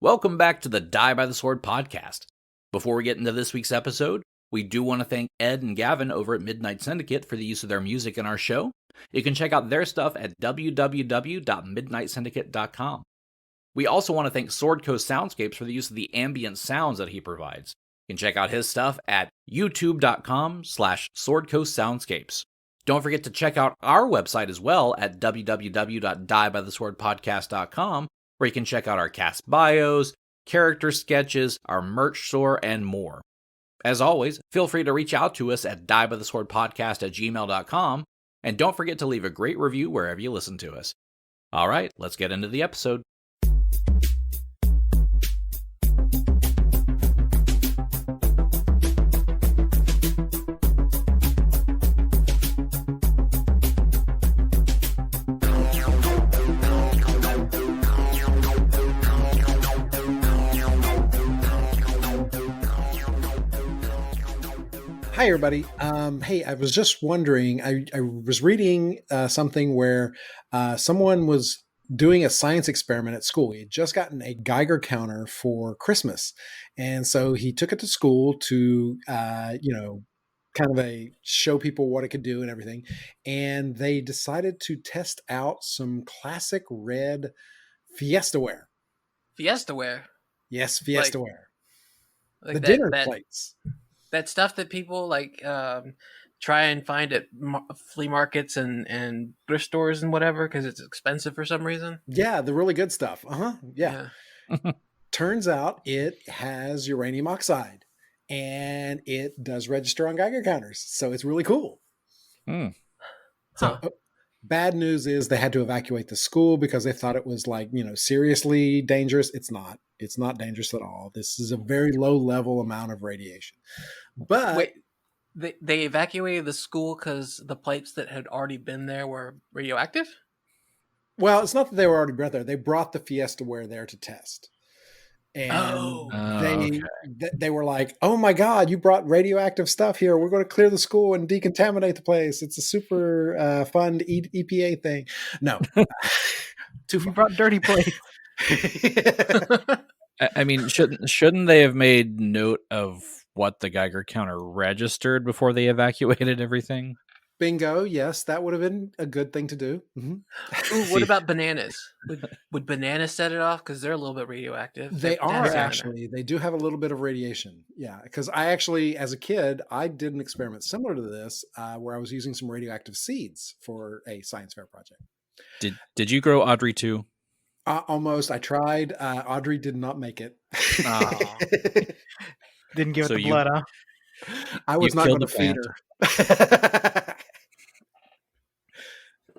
Welcome back to the Die by the Sword podcast. Before we get into this week's episode, we do want to thank Ed and Gavin over at Midnight Syndicate for the use of their music in our show. You can check out their stuff at www.midnightsyndicate.com. We also want to thank Swordco Soundscapes for the use of the ambient sounds that he provides. You can check out his stuff at youtube.com/Swordco Soundscapes. Don't forget to check out our website as well at www.diebytheswordpodcast.com, where you can check out our cast bios, character sketches, our merch store, and more. As always, feel free to reach out to us at diebytheswordpodcast@gmail.com, and don't forget to leave a great review wherever you listen to us. All right, let's get into the episode. Hi, everybody. Hey, I was just wondering, I was reading something where someone was doing a science experiment at school. He had just gotten a Geiger counter for Christmas. And so he took it to school to, kind of show people what it could do and everything. And they decided to test out some classic red Fiestaware. Fiestaware? Yes, Fiestaware. Like the dinner plates. That stuff that people try and find at flea markets and thrift stores and whatever because it's expensive for some reason. Yeah, the really good stuff. Yeah. Turns out it has uranium oxide and it does register on Geiger counters. So it's really cool. So bad news is they had to evacuate the school because they thought it was seriously dangerous. It's not. It's not dangerous at all. This is a very low level amount of radiation. But wait, they evacuated the school because the plates that had already been there were radioactive? Well, it's not that they were already brought there. They brought the Fiestaware there to test. And they were like, oh my God, you brought radioactive stuff here. We're going to clear the school and decontaminate the place. It's a super fun EPA thing. No. You brought dirty plates. I mean, shouldn't they have made note of what the Geiger counter registered before they evacuated everything? Bingo. Yes, that would have been a good thing to do. Mm-hmm. Ooh, what about bananas? Would bananas set it off? Because they're a little bit radioactive. They are actually. They do have a little bit of radiation. Yeah, because I actually, as a kid, I did an experiment similar to this where I was using some radioactive seeds for a science fair project. Did you grow Audrey too? Almost. I tried. Audrey did not make it. Didn't give it the blood, huh? I was not going to feed her.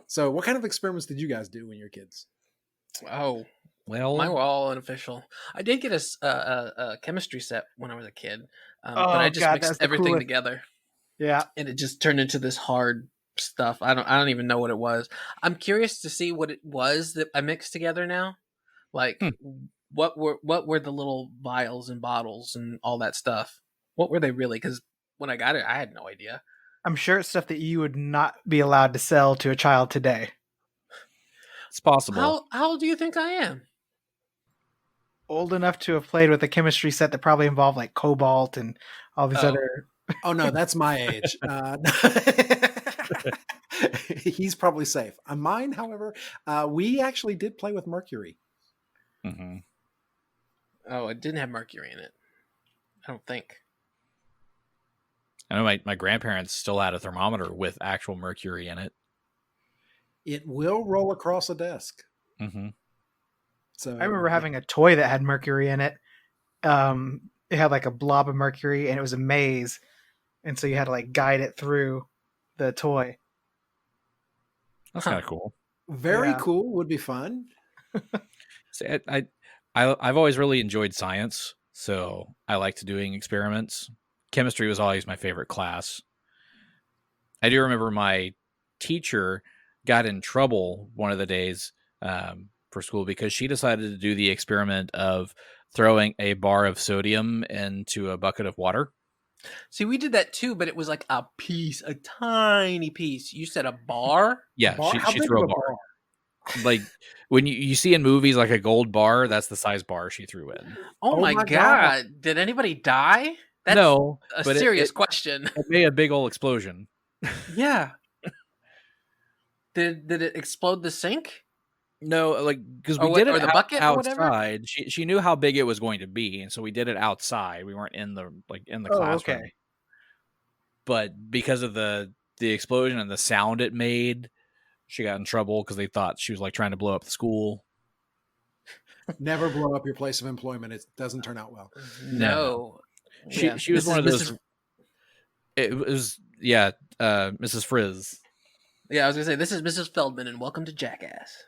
So what kind of experiments did you guys do when you were kids? Oh, well, mine were all unofficial. I did get a chemistry set when I was a kid, but I just mixed everything together. Yeah, and it just turned into this hard stuff. I don't even know what it was. I'm curious to see what it was that I mixed together now. Like what were the little vials and bottles and all that stuff? What were they really? Because when I got it, I had no idea. I'm sure it's stuff that you would not be allowed to sell to a child today. It's possible. How old do you think I am? Old enough to have played with a chemistry set that probably involved like cobalt and all these other... Oh, no, that's my age. He's probably safe. Mine, however, we actually did play with mercury. Mm-hmm. Oh, it didn't have mercury in it. I don't think. I know my grandparents still had a thermometer with actual mercury in it. It will roll across a desk. Mm-hmm. So I remember having a toy that had mercury in it. It had like a blob of mercury, and it was a maze, and so you had to guide it through the toy. That's kind of cool. Very cool. Would be fun. See, I've always really enjoyed science, so I liked doing experiments. Chemistry was always my favorite class. I do remember my teacher got in trouble one of the days for school because she decided to do the experiment of throwing a bar of sodium into a bucket of water. See, we did that too, but it was like a piece, a tiny piece. You said a bar? Yeah, she threw a bar. Like when you see in movies like a gold bar, that's the size bar she threw in. Oh my god. Did anybody die? That's no, a but serious question. It made a big old explosion. Yeah. Did it explode the sink? No, like because we did it or the bucket outside. She knew how big it was going to be, and so we did it outside. We weren't in the classroom. Okay. But because of the explosion and the sound it made, she got in trouble because they thought she was like trying to blow up the school. Never blow up your place of employment. It doesn't turn out well. No. She was one of those. It was Mrs. Frizz. Yeah, I was gonna say this is Mrs. Feldman, and welcome to Jackass.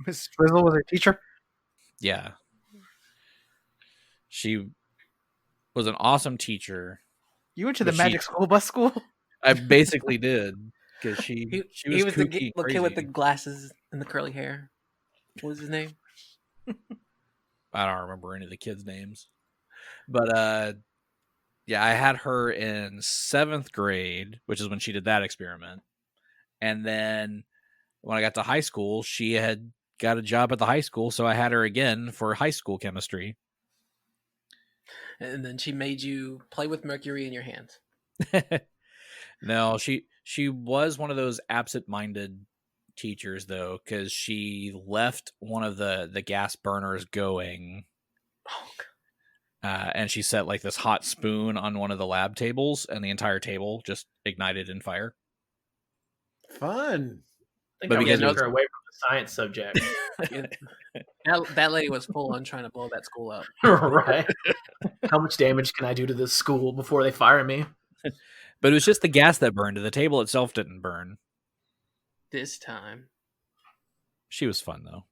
Miss Frizzle was her teacher. Yeah, she was an awesome teacher. You went to the Magic School Bus School? I basically did because she was the kid with the glasses and the curly hair. What was his name? I don't remember any of the kids' names, but I had her in 7th grade, which is when she did that experiment, and then when I got to high school, she had got a job at the high school, so I had her again for high school chemistry. And then she made you play with mercury in your hands. No, she was one of those absent-minded teachers, though, because she left one of the gas burners going. And she set like this hot spoon on one of the lab tables, and the entire table just ignited in fire. Fun. I think I was took her away from the science subject. That lady was full on trying to blow that school up. Right. How much damage can I do to this school before they fire me? But it was just the gas that burned. The table itself didn't burn. This time. She was fun, though.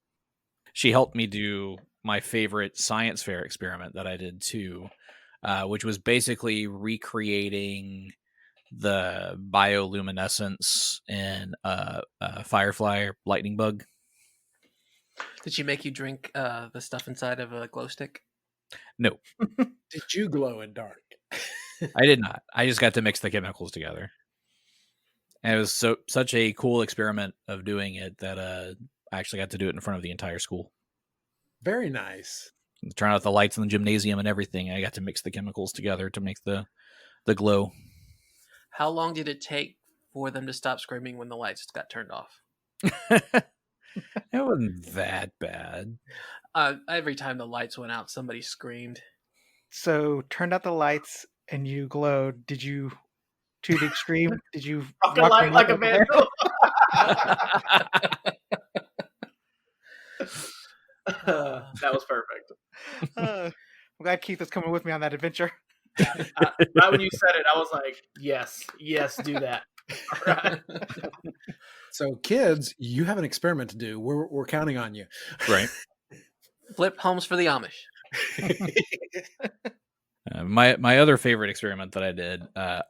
She helped me do my favorite science fair experiment that I did, too, which was basically recreating the bioluminescence in a firefly or lightning bug. Did she make you drink the stuff inside of a glow stick? No. Did you glow in dark? I did not. I just got to mix the chemicals together. And it was such a cool experiment of doing it that I actually got to do it in front of the entire school. Very nice. Turn out the lights in the gymnasium and everything. I got to mix the chemicals together to make the glow. How long did it take for them to stop screaming when the lights got turned off? It wasn't that bad. Every time the lights went out, somebody screamed. So, turned out the lights and you glowed. Did you, to the extreme, did you rock light like a vandal? That was perfect. I'm glad Keith was coming with me on that adventure. Right when you said it, I was like, yes, do that. All right. So, kids, you have an experiment to do. We're counting on you. Right. Flip homes for the Amish. My other favorite experiment that I did,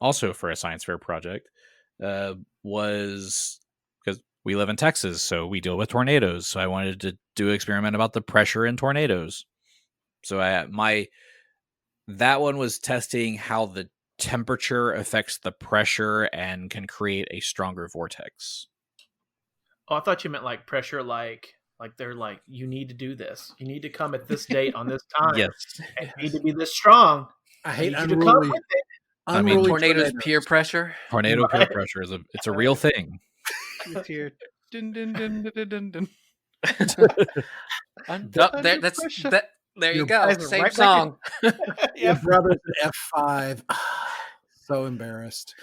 also for a science fair project, was because we live in Texas, so we deal with tornadoes. So I wanted to do an experiment about the pressure in tornadoes. So that one was testing how the temperature affects the pressure and can create a stronger vortex. Oh, I thought you meant like pressure, like they're like, you need to do this. You need to come at this date on this time. Yes. And you need to be this strong. I hate you to come with it. I mean, tornadoes peer pressure. Tornado peer pressure it's a real thing. It's here. Dun, dun, dun, dun, dun, dun. There you go. Same right song. Your brother's an F5. So embarrassed.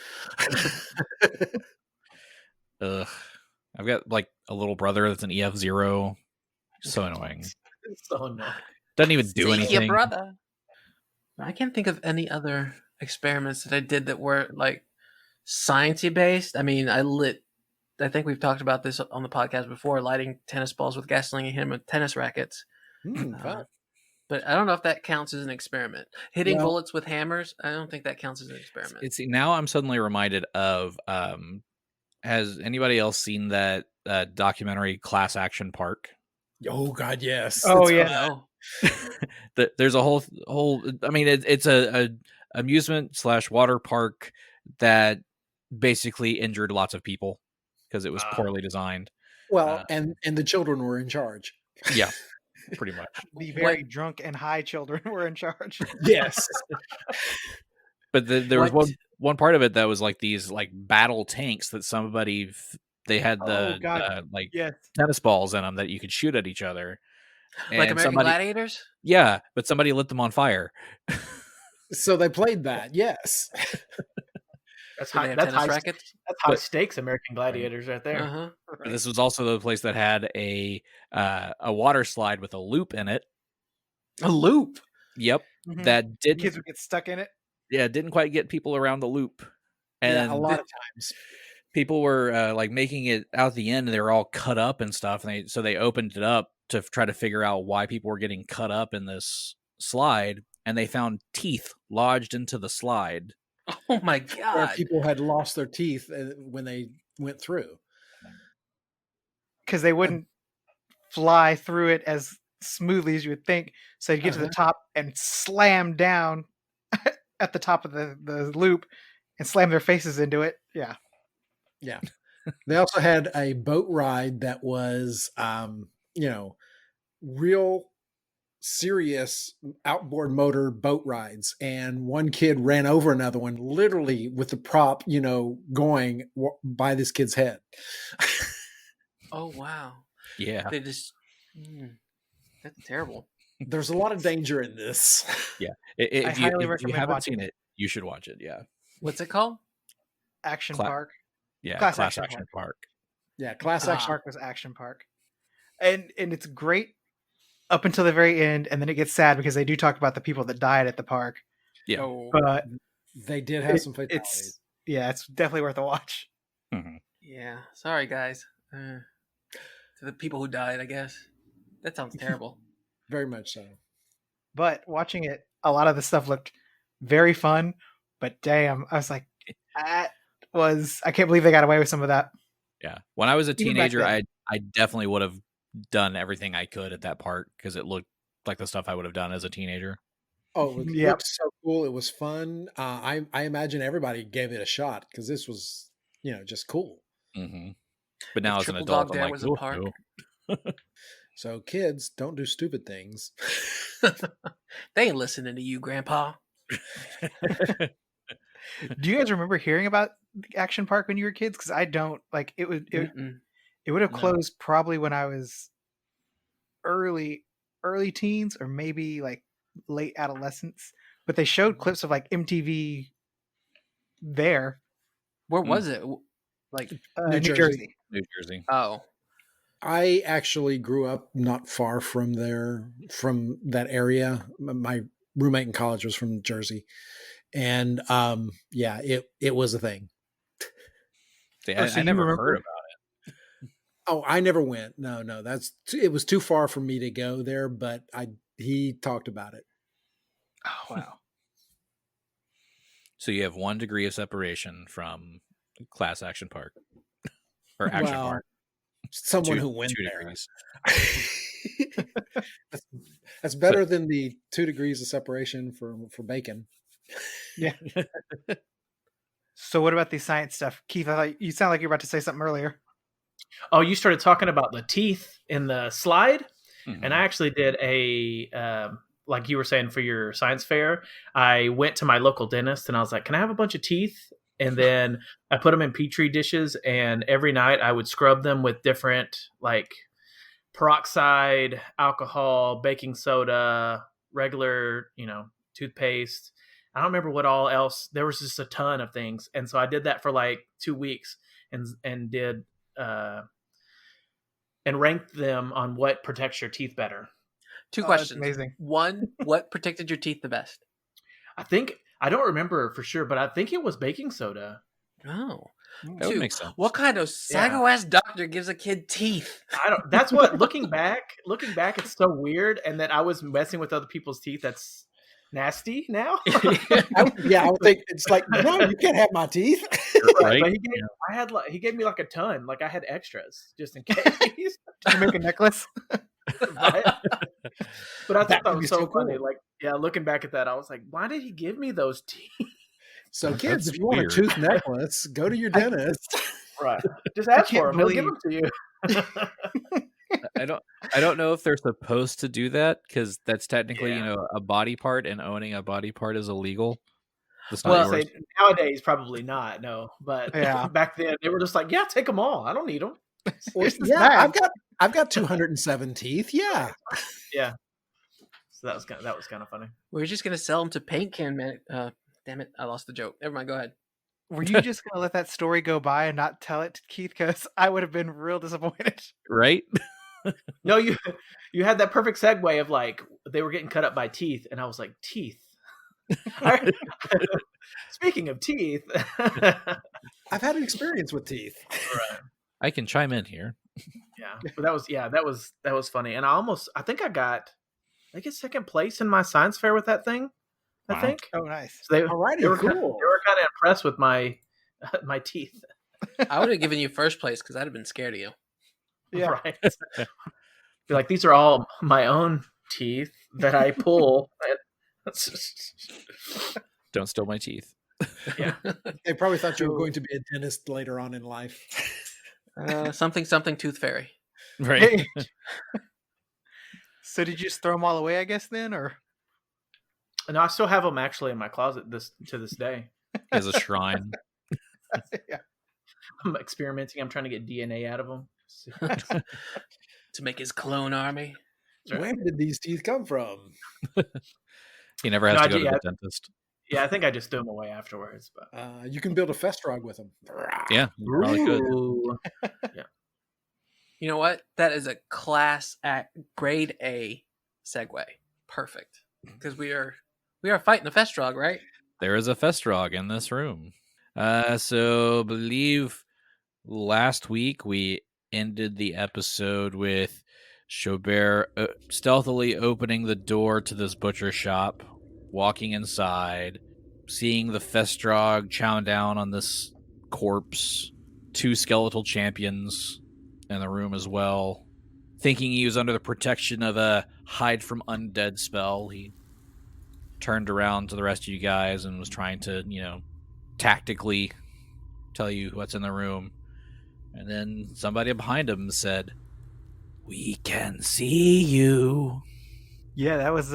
Ugh. I've got like a little brother that's an EF0. So annoying. It's so annoying. Doesn't even do anything. Your brother. I can't think of any other experiments that I did that were like sciencey based. I mean, I think we've talked about this on the podcast before, lighting tennis balls with gasoline and hitting them with tennis rackets. Fun. But I don't know if that counts as an experiment. Hitting bullets with hammers, I don't think that counts as an experiment. Now I'm suddenly reminded of, has anybody else seen that documentary Class Action Park? Oh God, yes. Oh yeah. There's a whole. I mean, it's a amusement / water park that basically injured lots of people because it was poorly designed. Well, and the children were in charge. Yeah, pretty much. The very drunk and high children were in charge. Yes. But there was one part of it that was like these like battle tanks that they had the tennis balls in them that you could shoot at each other. Like American Gladiators? Yeah, but somebody lit them on fire. So they played that, yes. That's high stakes American Gladiators right there. Uh-huh. Right. This was also the place that had a water slide with a loop in it. A loop? Yep. Mm-hmm. That kids would get stuck in it. Yeah, didn't quite get people around the loop. And a lot of times. People were like making it out the end, and they were all cut up and stuff. And so they opened it up to try to figure out why people were getting cut up in this slide. And they found teeth lodged into the slide. Oh my God. Where people had lost their teeth when they went through. Because they wouldn't fly through it as smoothly as you would think. So you'd get to the top and slam down at the top of the loop and slam their faces into it. Yeah. Yeah. They also had a boat ride that was, real serious outboard motor boat rides. And one kid ran over another one, literally with the prop, going by this kid's head. Oh, wow. Yeah. They just, that's terrible. There's a lot of danger in this. Yeah. If you haven't seen it, you should watch it. Yeah. What's it called? Action Park. Yeah. Class Action Park. Park. Yeah. Class Action Park was Action Park. And it's great up until the very end. And then it gets sad because they do talk about the people that died at the park. Yeah. But they did have some fatalities. It's definitely worth a watch. Mm-hmm. Yeah. Sorry, guys. To the people who died, I guess. That sounds terrible. Very much so. But watching it, a lot of the stuff looked very fun. But damn, I was like, I can't believe they got away with some of that. Yeah. When I was a teenager, I definitely would have done everything I could at that park because it looked like the stuff I would have done as a teenager. Oh, it looked so cool. It was fun. I imagine everybody gave it a shot because this was, just cool. Mm-hmm. But now as an adult, I'm like, oh, park. No. So kids, don't do stupid things. They ain't listening to you, Grandpa. Do you guys remember hearing about the Action Park when you were kids? Because I don't. Like it would have closed probably when I was early teens or maybe like late adolescence. But they showed clips of like MTV there. Where was it? Like New Jersey. New Jersey. Oh. I actually grew up not far from that area. My roommate in college was from Jersey. And it was a thing. See, I never heard about it. Oh, I never went. No, it was too far for me to go there, but he talked about it. Oh, wow. So you have 1 degree of separation from Class Action Park or Action Park. Someone who went 2 there. degrees. That's better than the 2 degrees of separation for bacon. Yeah. So what about the science stuff? Keith, I thought you sound like you were about to say something earlier. Oh, you started talking about the teeth in the slide? Mm-hmm. And I actually did like you were saying for your science fair, I went to my local dentist and I was like, can I have a bunch of teeth? And then I put them in Petri dishes, and every night I would scrub them with different like peroxide, alcohol, baking soda, regular, toothpaste. I don't remember what all else. There was just a ton of things. And so I did that for like 2 weeks and did and ranked them on what protects your teeth better. 2 questions. Amazing. 1, what protected your teeth the best? I don't remember for sure, but I think it was baking soda. Oh. That would make sense. What kind of psycho-ass doctor gives a kid teeth? That's what, looking back, it's so weird. And that I was messing with other people's teeth. That's nasty now. I would think it's like, no, you can't have my teeth. Right. But he gave me like a ton. Like I had extras just in case. Did you make a necklace? Right? But I thought that was so cool. funny. Like, looking back at that, I was like, why did he give me those teeth? So kids, if you want a tooth necklace, go to your dentist. Right. Just ask for them. He'll give them to you. I don't know if they're supposed to do that because that's technically a body part, and owning a body part is illegal. That's not yours. Nowadays probably not. No, but back then they were just like, yeah, take them all. I don't need them. I've got 207 teeth. Yeah. Yeah. So that was kind of funny. We're just gonna sell them to paint can man. Damn it, I lost the joke. Never mind. Go ahead. Were you just gonna let that story go by and not tell it to Keith? Because I would have been real disappointed. Right? No, you had that perfect segue of like they were getting cut up by teeth, and I was like, teeth. Speaking of teeth, I've had an experience with teeth. Right. I can chime in here. Yeah, but that was funny, and I think I got second place in my science fair with that thing. I think. Oh, nice. So they were cool. They were kind of impressed with my teeth. I would have given you first place because I'd have been scared of you. Yeah. Right. Be like, these are all my own teeth that I pull. Don't steal my teeth. Yeah. They probably thought you were going to be a dentist later on in life. Something tooth fairy. Right. So did you just throw them all away, I guess, then? Or no, I still have them actually in my closet to this day. As a shrine. Yeah. I'm experimenting. I'm trying to get DNA out of them. To make his clone army. Right. Where did these teeth come from? He never has to go to the dentist. Yeah, I think I just threw them away afterwards. But you can build a Festrog with them. Yeah, you probably could. Yeah. You know what? That is a class at grade A segue. Perfect. Because we are fighting a Festrog, right? There is a Festrog in this room. So believe last week we ended the episode with Xo'bere stealthily opening the door to this butcher shop, walking inside, seeing the Festrog chow down on this corpse, 2 skeletal champions in the room as well. Thinking he was under the protection of a hide from undead spell, he turned around to the rest of you guys and was trying to, tactically tell you what's in the room. And then somebody behind him said, "We can see you." Yeah, that was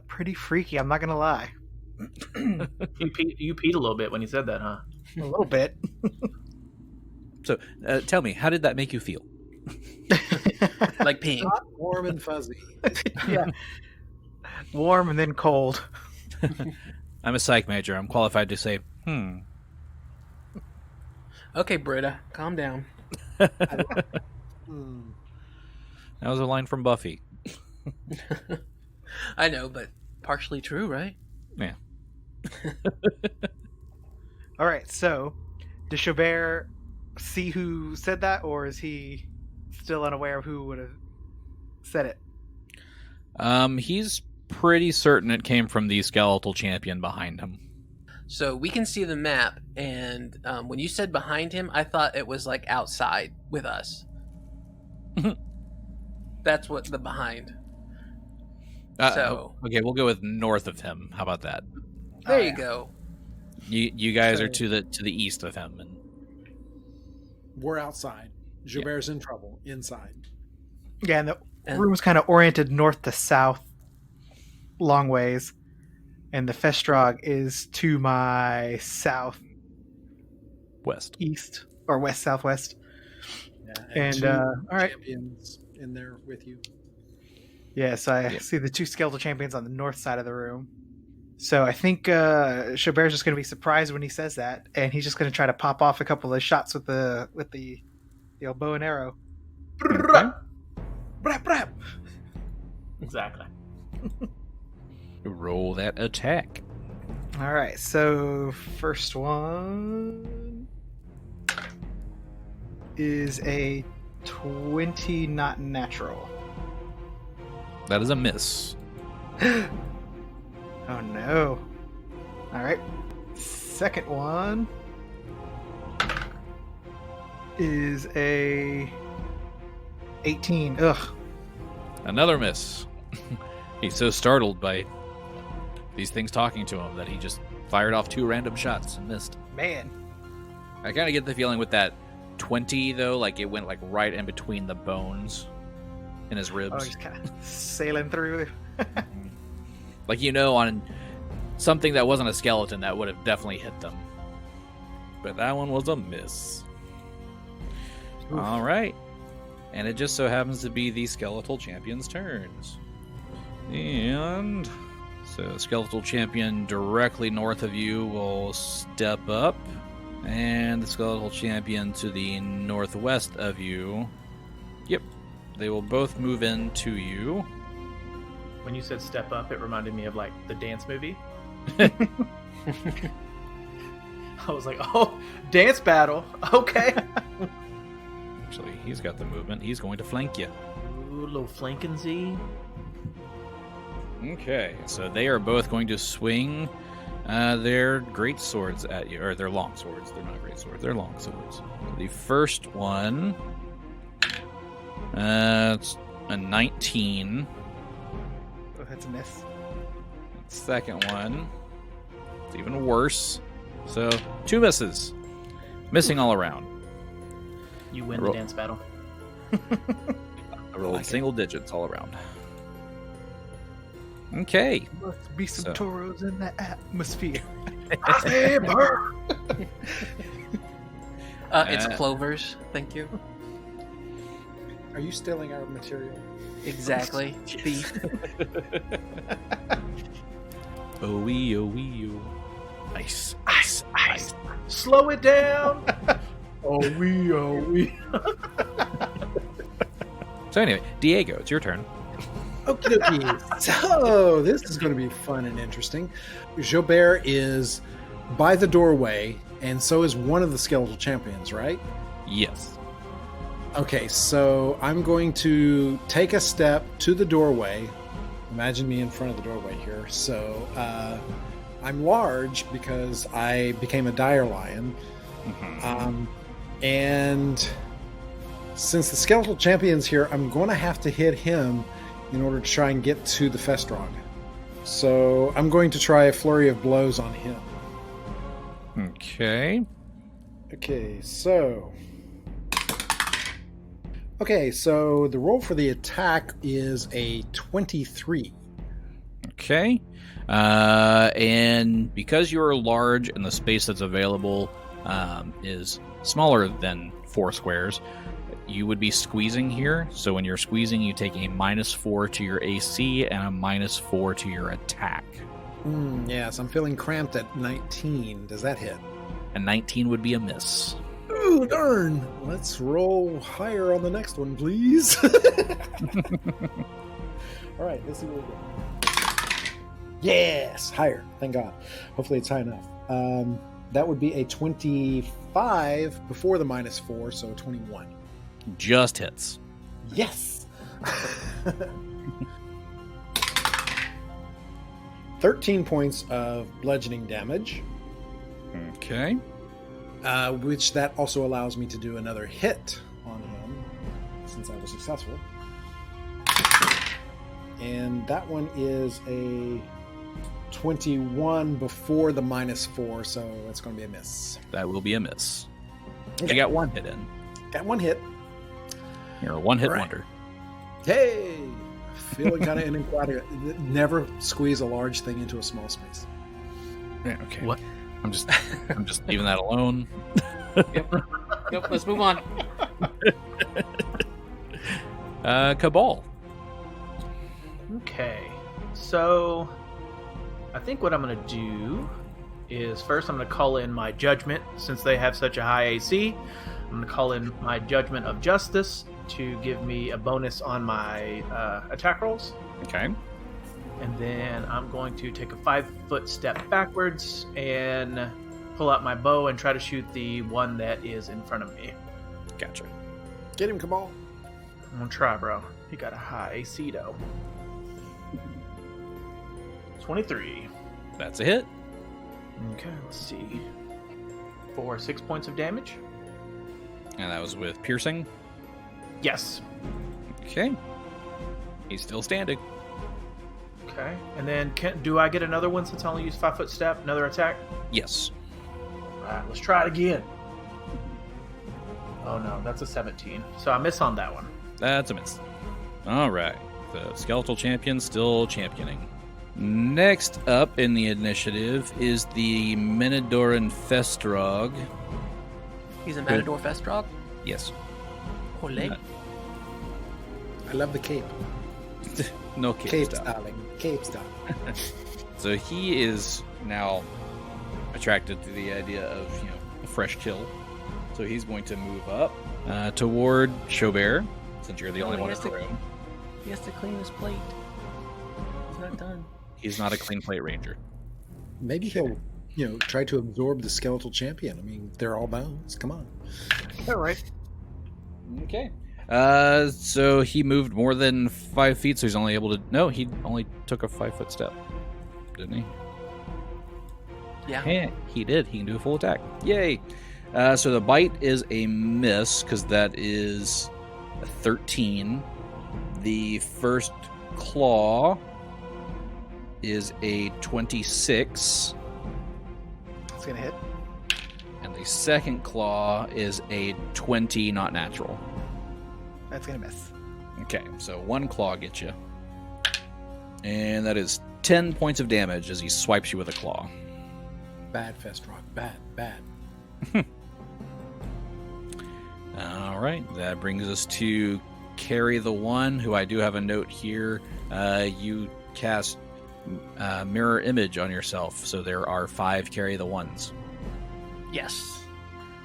pretty freaky. I'm not going to lie. You peed a little bit when you said that, huh? A little bit. So tell me, how did that make you feel? Like peeing. Hot, warm, and fuzzy. Yeah. Warm and then cold. I'm a psych major. I'm qualified to say, Okay, Britta, calm down. That was a line from Buffy. I know, but partially true, right? Yeah. All right, so does Xo'bere see who said that, or is he still unaware of who would have said it? He's pretty certain it came from the skeletal champion behind him. So we can see the map, and when you said behind him, I thought it was like outside with us. That's what the behind. Okay, we'll go with north of him. How about that? There you go. You guys are to the east of him, and we're outside. Xo'bere's in trouble inside. Yeah, and the room's kind of oriented north to south, long ways, and the Festrog is to my south, east or west southwest. Yeah, and all right, champions in there with you. Yes, I see the 2 skeletal champions on the north side of the room. So I think Xo'bere's just going to be surprised when he says that, and he's just going to try to pop off a couple of shots with the old bow and arrow. Exactly. Roll that attack. All right, so first one is a 20, not natural. That is a miss. Oh no. All right. Second one is a 18. Ugh. Another miss. He's so startled by these things talking to him that he just fired off 2 random shots and missed. Man. I kind of get the feeling with that 20 though, like it went like right in between the bones in his Oh, ribs. just kind of sailing through. Like, you know, on something that wasn't a skeleton, that would have definitely hit them. But that one was a miss. Oof. All right. And it just so happens to be the Skeletal Champion's turns. And so Skeletal Champion directly north of you will step up. And the Skeletal Champion to the northwest of you. Yep. They will both move into you. When you said step up, it reminded me of like the dance movie. I was like, oh, dance battle. Okay. Actually, he's got the movement. He's going to flank you. Ooh, little flanking Z. Okay, so they are both going to swing their great swords at you, or their long swords. They're not great swords, they're long swords. The first one, it's a 19. Oh, that's a miss. Second one, it's even worse. So 2 misses, missing all around. You win the Roll. dance battle. I rolled single digits all around. Okay. Must be some So. toros in the atmosphere. It's clovers. Thank you. Are you stealing our material? Exactly. Thief. Oh-wee, oh-wee, oh. Ice, ice, ice. Slow it down. Oh, we. So anyway, Diego, it's your turn. Okie dokie. So this is going to be fun and interesting. Xo'bere is by the doorway, and so is one of the skeletal champions, right? Yes. Okay, so I'm going to take a step to the doorway. Imagine me in front of the doorway here. So I'm large because I became a dire lion. Mm-hmm. And since the skeletal champion's here, I'm going to have to hit him in order to try and get to the Festrog. So I'm going to try a flurry of blows on him. Okay. Okay, so the roll for the attack is a 23. Okay. And because you're large and the space that's available is smaller than 4 squares, you would be squeezing here. So when you're squeezing, you take a -4 to your AC and a -4 to your attack. Yes, I'm feeling cramped at 19. Does that hit? A 19 would be a miss. Oh, darn. Let's roll higher on the next one, please. All right, let's see what we get. Yes, higher. Thank God. Hopefully it's high enough. That would be a 25 before the -4, so 21. Just hits. Yes. 13 points of bludgeoning damage. Okay. Which that also allows me to do another hit on him, since I was successful. And that one is a 21 before the -4, so it's going to be a miss. That will be a miss. Okay. You got 1 hit in. Got 1 hit. You're a 1-hit All right. wonder. Hey! Feeling kind of inadequate. Never squeeze a large thing into a small space. Yeah, okay. What? I'm just leaving that alone. Yep. Let's move on. Kabal. Okay. So I think what I'm going to do is first I'm going to call in my judgment since they have such a high AC. I'm going to call in my judgment of justice to give me a bonus on my attack rolls. Okay. And then I'm going to take a 5-foot step backwards and pull out my bow and try to shoot the one that is in front of me. Gotcha. Get him, Kabal. I'm going to try, bro. You got a high AC, though. 23. That's a hit. Okay, let's see. For 6 points of damage. And that was with piercing. Yes. Okay. He's still standing. Okay. And then do I get another one since I only used 5-foot step? Another attack? Yes. Alright, let's try it again. Oh no, that's a 17. So I miss on that one. That's a miss. All right. The skeletal champion still championing. Next up in the initiative is the Minodoran Festrog. He's a Matador Festrog? Yes. Ole. I love the cape. No cape Capes, style. darling. Capes, darling. So he is now attracted to the idea of, a fresh kill. So he's going to move up toward Xo'bere, since you're the only one in the room. He has to clean his plate. He's not done. He's not a clean plate ranger. Maybe he'll, try to absorb the skeletal champion. I mean, they're all bones. Come on. All right. Okay. So he moved more than 5 feet, so he's only able to... No, he only took a 5-foot step. Didn't he? Yeah. He did. He can do a full attack. Yay! So the bite is a miss, because that is a 13. The first claw is a 26. It's going to hit. And the second claw is a 20, not natural. That's going to miss. Okay, so 1 claw gets you. And that is 10 points of damage as he swipes you with a claw. Bad Festrog. Bad, bad. All right, that brings us to Carry the One, who I do have a note here. You cast mirror image on yourself, so there are 5 Carry the Ones. Yes.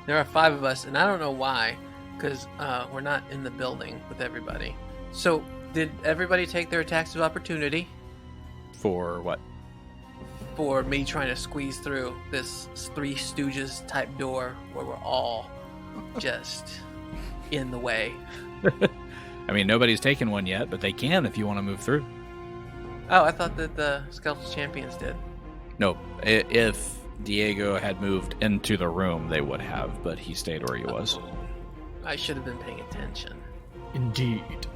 There are 5 of us, and I don't know why, because we're not in the building with everybody. So, did everybody take their attacks of opportunity? For what? For me trying to squeeze through this Three Stooges type door where we're all just in the way. I mean, nobody's taken one yet, but they can if you want to move through. Oh, I thought that the Skeletal Champions did. Nope. If Diego had moved into the room, they would have, but he stayed where he was. I should have been paying attention. Indeed.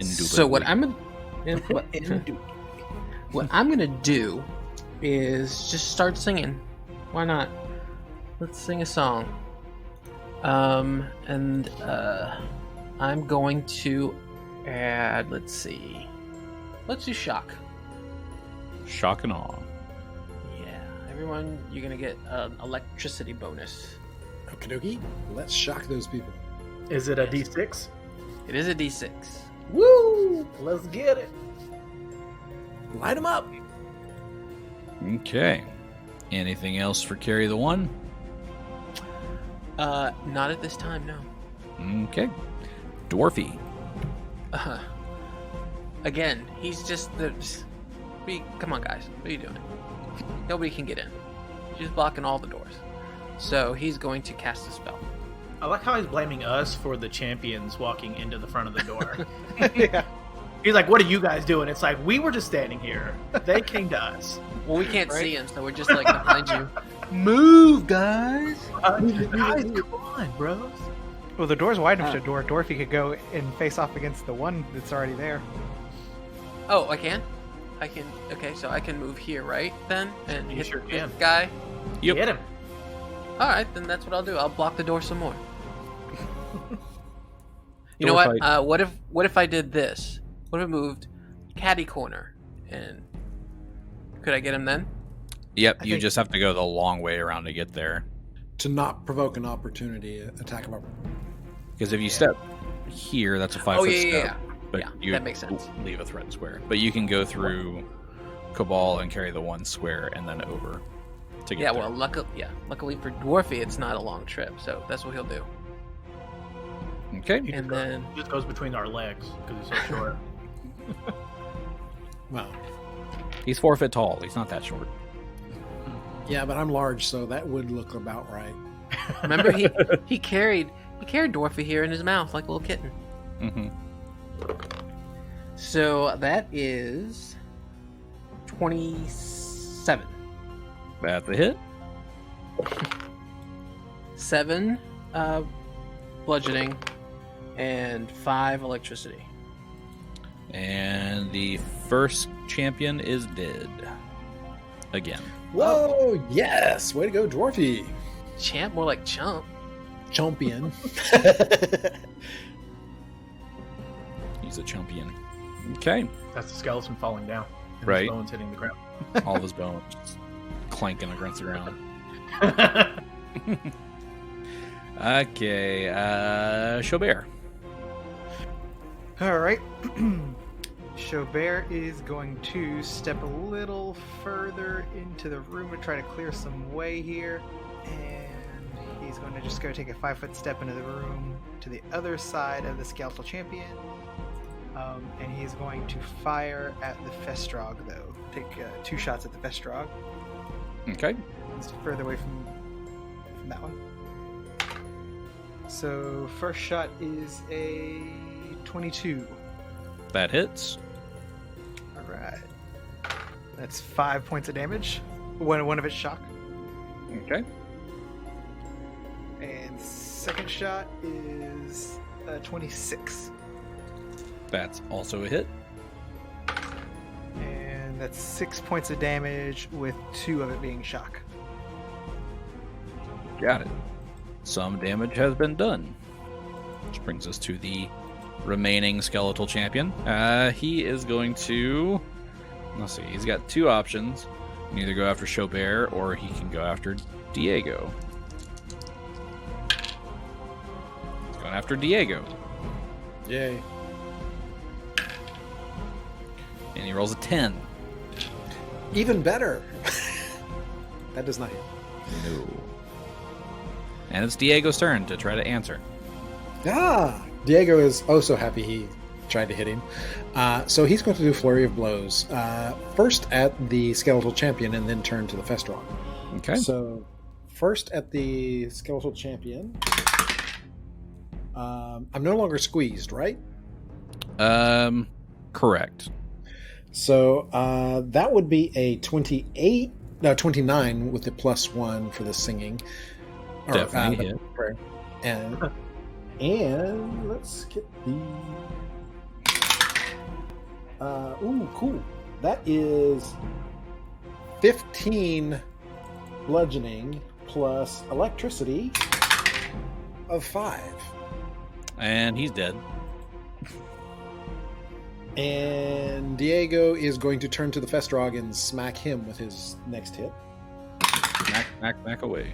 So what I'm gonna do is just start singing. Why not? Let's sing a song. I'm going to add. Let's see. Let's do shock. Shock and awe. Yeah, everyone, you're gonna get an electricity bonus. Okie dokie. Let's shock those people. Is it a D6? It is a D6. Woo! Let's get it. Light them up. Okay. Anything else for Carry the One? Not at this time, no. Okay. Dwarfy. Again, he's just the. Come on, guys. What are you doing? Nobody can get in. He's just blocking all the doors. So he's going to cast a spell. I like how he's blaming us for the champions walking into the front of the door. Yeah. He's like, what are you guys doing? It's like, we were just standing here. They came to us. Well, we can't see him, so we're just like behind you. Move, guys! Guys, come on, bros. Well, the door's wide enough to door. Dorothy could go and face off against the one that's already there. Oh, I can? I can. Okay, so I can move here, right? Then? And You hit sure the can. guy? Yep. Get him. Alright, then that's what I'll do. I'll block the door some more. You know Door what? fight. What if I did this? What if I moved caddy corner? And could I get him then? Yep, you think- just have to go the long way around to get there. To not provoke an opportunity attack of opportunity. Because if you step here, that's a 5-foot yeah, step. yeah. But Yeah, you that makes sense. leave a threat square. But you can go through Kabal and Carry the One square and then over to get Yeah, there. well, luckily for Dwarfy, it's not a long trip, so that's what he'll do. Okay. And then, He just goes between our legs because he's so short. Well, He's 4 foot tall. He's not that short. yeah, but I'm large, so that would look about right. remember he carried Dwarfy here in his mouth like a little kitten. Mm-hmm. So that is 27. That's a hit. 7 bludgeoning and 5 electricity. And the first champion is dead. Again. Whoa, yes! Way to go, Dwarfy. Champ, more like chump. champion. He's a champion. Okay. That's the skeleton falling down. And Right. his bones hitting the ground. All of his bones just clanking against the ground. Okay. Xo'bere. All right. Xo'bere is going to step a little further into the room to try to clear some way here. And he's going to just go take a 5-foot step into the room to the other side of the skeletal champion. And he's going to fire at the Festrog, though. Take 2 shots at the Festrog. Okay. It's further away from that one. So, first shot is a 22. That hits. Alright. That's 5 points of damage. One of its shock. Okay. And second shot is 26. That's also a hit. And that's 6 points of damage with 2 of it being shock. Got it. Some damage has been done. Which brings us to the remaining skeletal champion. He is going to... Let's see. He's got 2 options. He can either go after Xo'bere or he can go after Diego. He's going after Diego. Yay. And he rolls a 10. Even better. That does not hit. No. And it's Diego's turn to try to answer. Diego is so happy he tried to hit him. So he's going to do Flurry of Blows. First at the skeletal champion and then turn to the Festrog. Okay. So first at the skeletal champion. I'm no longer squeezed, right? Correct. So that would be a 29 with the +1 for the singing. Definitely hit. Prayer. And let's get the... cool. That is 15 bludgeoning plus electricity of 5. And he's dead. And Diego is going to turn to the Festrog and smack him with his next hit. Smack away.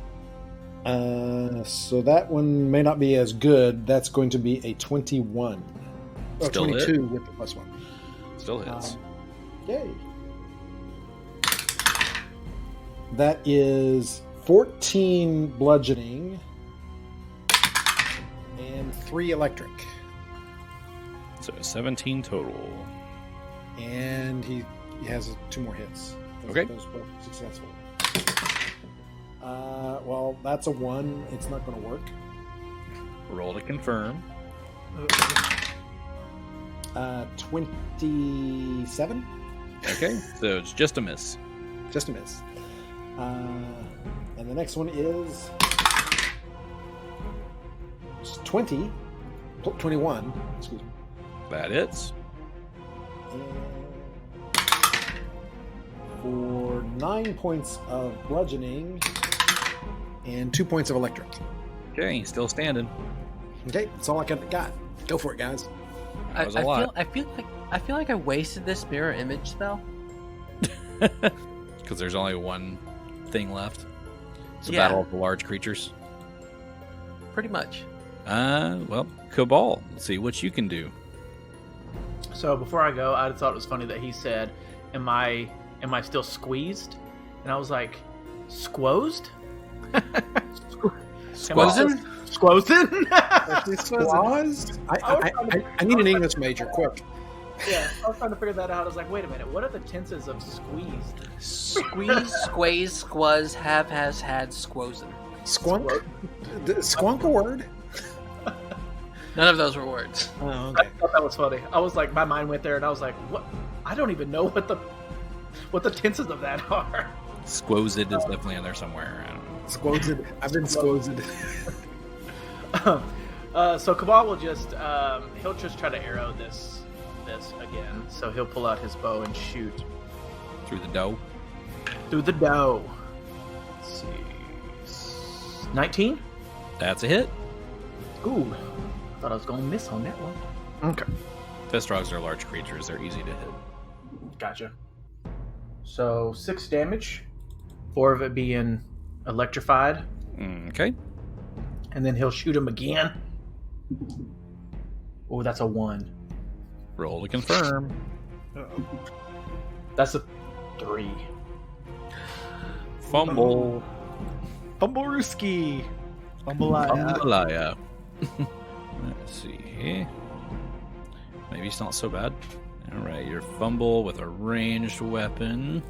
So that one may not be as good. That's going to be a 21. Oh, Still 22 hit. with the +1. Still hits. Yay. That is 14 bludgeoning and 3 electric. So 17 total. And he has 2 more hits. Okay. Those both successful. Well, that's a 1. It's not going to work. Roll to confirm. 27. Okay, so it's just a miss. Just a miss. And the next one is 21. Excuse me. That hits. And for 9 points of bludgeoning and 2 points of electric. Okay, he's still standing. Okay, that's all I got. Go for it, guys. That was a lot. I feel like I wasted this mirror image spell. Because there's only one thing left. It's a battle of the large creatures. Pretty much. Well, Kabal. Let's see what you can do. So before I go, I thought it was funny that he said, "Am I still squeezed?" And I was like, "Squozed? Squozen? Squozen? Squaws? I need an English major, quick. Yeah, I was trying to figure that out. I was like, wait a minute, what are the tenses of squeezed? Squeeze, squaze, squaz, have, has, had, squozen. Squunk? Squunk a word? None of those were words. Oh, I okay. thought that was funny. I was like, my mind went there, and I was like, what? I don't even know what the tenses of that are. Squozed is definitely in there somewhere. I don't know. Squozed. I've been squozed. So Kabal will just he'll just try to arrow this again. So he'll pull out his bow and shoot Through the dough. through the dough. Let's see, 19. That's a hit. Ooh, thought I was going to miss on that one. Okay. Festrogs are large creatures. They're easy to hit. Gotcha. So 6 damage, 4 of it being electrified. Okay. And then he'll shoot him again. Oh, that's a 1. Roll to confirm. Uh-oh. That's a 3. Fumble. Fumblerooski. Fumbleaya. Fumbleaya. Let's see here. Maybe it's not so bad. Alright, your fumble with a ranged weapon.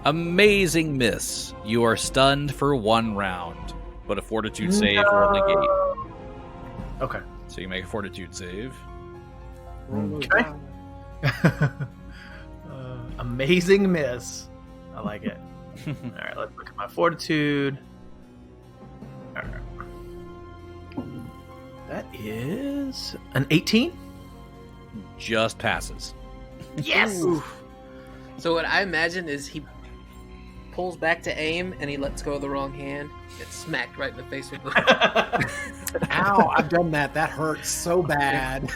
Amazing miss. You are stunned for 1 round, but a fortitude save will negate. Okay. So you make a fortitude save. Okay. Amazing miss. I like it. Alright, let's look at my fortitude. Alright. That is an 18. Just passes. Yes! So what I imagine is he pulls back to aim and he lets go of the wrong hand. Gets smacked right in the face with the... Ow, I've done that. That hurts so bad.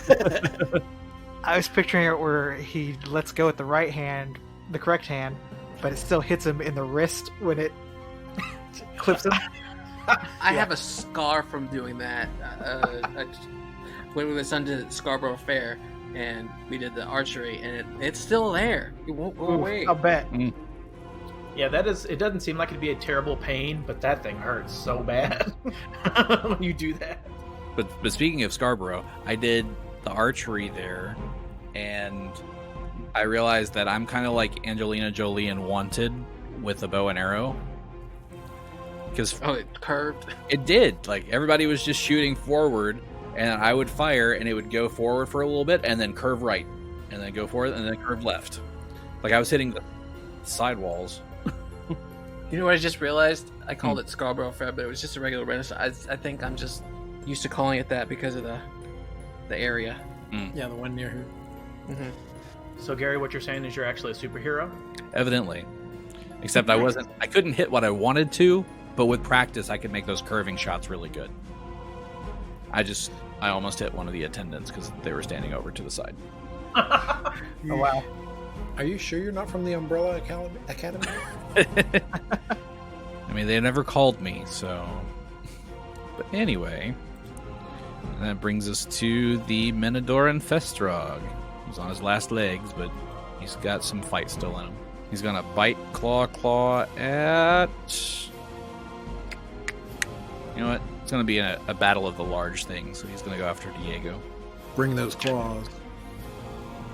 I was picturing it where he lets go with the right hand, the correct hand, but it still hits him in the wrist when it clips him. I have a scar from doing that. When my son did Scarborough Fair, and we did the archery, and it's still there. It won't go away. I'll bet. Yeah, that is. It doesn't seem like it'd be a terrible pain, but that thing hurts so bad when you do that. But speaking of Scarborough, I did the archery there, and I realized that I'm kind of like Angelina Jolie in Wanted with a bow and arrow. Because it curved. It did. Like, everybody was just shooting forward, and I would fire, and it would go forward for a little bit, and then curve right, and then go forward, and then curve left. Like, I was hitting the side walls. You know what I just realized? I called it Scarborough Fair, but it was just a regular Renaissance. I think I'm just used to calling it that because of the area. Yeah, the one near here. Mm-hmm. So, Gary, what you're saying is you're actually a superhero? Evidently. Except I couldn't hit what I wanted to, but with practice, I could make those curving shots really good. I almost hit one of the attendants because they were standing over to the side. Oh, wow. Are you sure you're not from the Umbrella Academy? I mean, they never called me, so... But anyway, that brings us to the Minodoran Festrog. He's on his last legs, but he's got some fight still in him. He's gonna bite, claw at... You know what? It's gonna be a battle of the large things, so he's gonna go after Diego. Bring those claws.